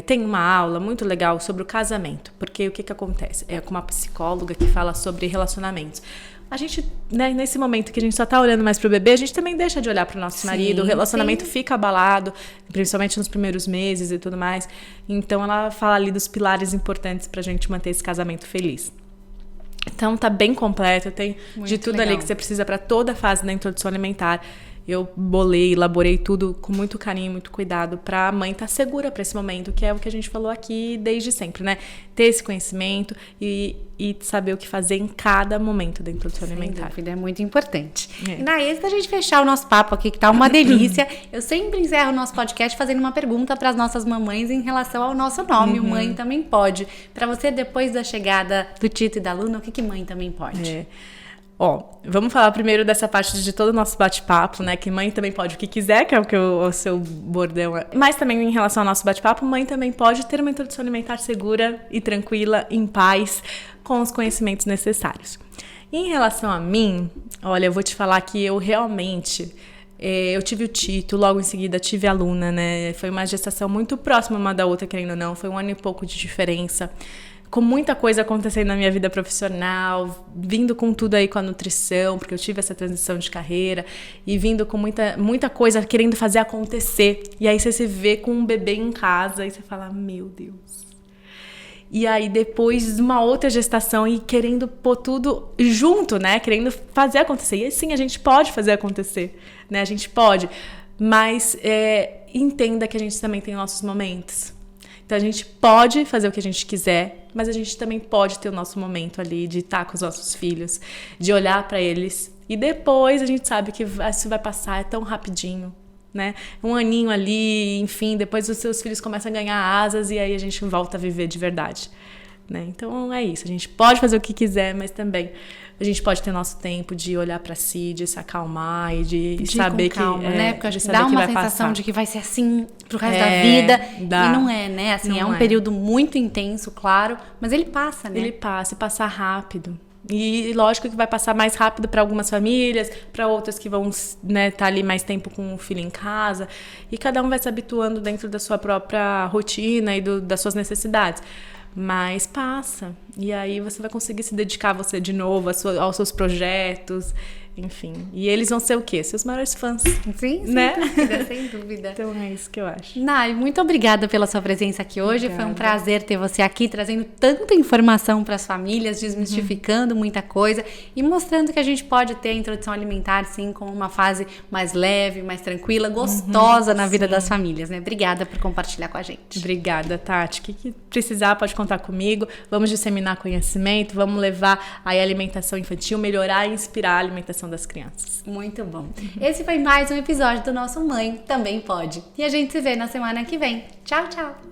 Tem uma aula muito legal sobre o casamento, porque o que acontece? É com uma psicóloga que fala sobre relacionamentos. A gente, né, nesse momento que a gente só tá olhando mais pro bebê, a gente também deixa de olhar pro nosso marido, o relacionamento fica abalado, principalmente nos primeiros meses e tudo mais. Então, ela fala ali dos pilares importantes pra gente manter esse casamento feliz. Então, tá bem completo, tem muito de tudo legal ali que você precisa para toda a fase da introdução alimentar. Eu elaborei tudo com muito carinho, muito cuidado para a mãe estar segura para esse momento, que é o que a gente falou aqui desde sempre, né? Ter esse conhecimento e saber o que fazer em cada momento da introdução alimentar. Sem dúvida, é muito importante. E antes da gente fechar o nosso papo aqui, que tá uma delícia, eu sempre encerro o nosso podcast fazendo uma pergunta para as nossas mamães em relação ao nosso nome, o Mãe Também Pode. Para você, depois da chegada do Tito e da Luna, o que Mãe Também Pode? Vamos falar primeiro dessa parte de todo o nosso bate-papo, né? Que mãe também pode o que quiser, que é o que o seu bordão é. Mas também em relação ao nosso bate-papo, mãe também pode ter uma introdução alimentar segura e tranquila, em paz, com os conhecimentos necessários. E em relação a mim, olha, eu vou te falar que eu realmente... eu tive o Tito, logo em seguida tive a Luna, né? Foi uma gestação muito próxima uma da outra, querendo ou não. Foi 1 ano e pouco de diferença. Com muita coisa acontecendo na minha vida profissional, vindo com tudo aí com a nutrição, porque eu tive essa transição de carreira, e vindo com muita coisa querendo fazer acontecer. E aí você se vê com um bebê em casa e você fala, meu Deus. E aí depois uma outra gestação e querendo pôr tudo junto, né? Querendo fazer acontecer. E sim, a gente pode fazer acontecer, né? A gente pode. Mas entenda que a gente também tem nossos momentos. Então a gente pode fazer o que a gente quiser, mas a gente também pode ter o nosso momento ali de estar com os nossos filhos, de olhar para eles. E depois a gente sabe que isso vai passar, é tão rapidinho, né? Um aninho ali, enfim, depois os seus filhos começam a ganhar asas e aí a gente volta a viver de verdade, né? Então é isso, a gente pode fazer o que quiser, mas também a gente pode ter nosso tempo de olhar pra si, de se acalmar e de saber com calma, que... né? Porque eu acho que dá uma sensação passar. de que vai ser assim pro resto da vida. Dá. E não é, né? Assim, é um período muito intenso, claro, mas ele passa, né? Ele passa, e passa rápido. E lógico que vai passar mais rápido para algumas famílias, para outras que vão, né, estar ali mais tempo com o filho em casa. E cada um vai se habituando dentro da sua própria rotina e das suas necessidades. Mas passa. E aí você vai conseguir se dedicar a você de novo, aos seus projetos, enfim. E eles vão ser o quê? Seus maiores fãs. Sim, né? Sem dúvida, sem dúvida. Então é isso que eu acho. Nai, muito obrigada pela sua presença aqui hoje. Obrigada. Foi um prazer ter você aqui, trazendo tanta informação para as famílias, desmistificando muita coisa e mostrando que a gente pode ter a introdução alimentar, sim, como uma fase mais leve, mais tranquila, gostosa na vida das famílias, né? Obrigada por compartilhar com a gente. Obrigada, Tati. O que precisar, pode contar comigo. Vamos disseminar conhecimento, vamos levar aí a alimentação infantil, melhorar e inspirar a alimentação das crianças. Muito bom. Esse foi mais um episódio do nosso Mãe Também Pode. E a gente se vê na semana que vem. Tchau, tchau!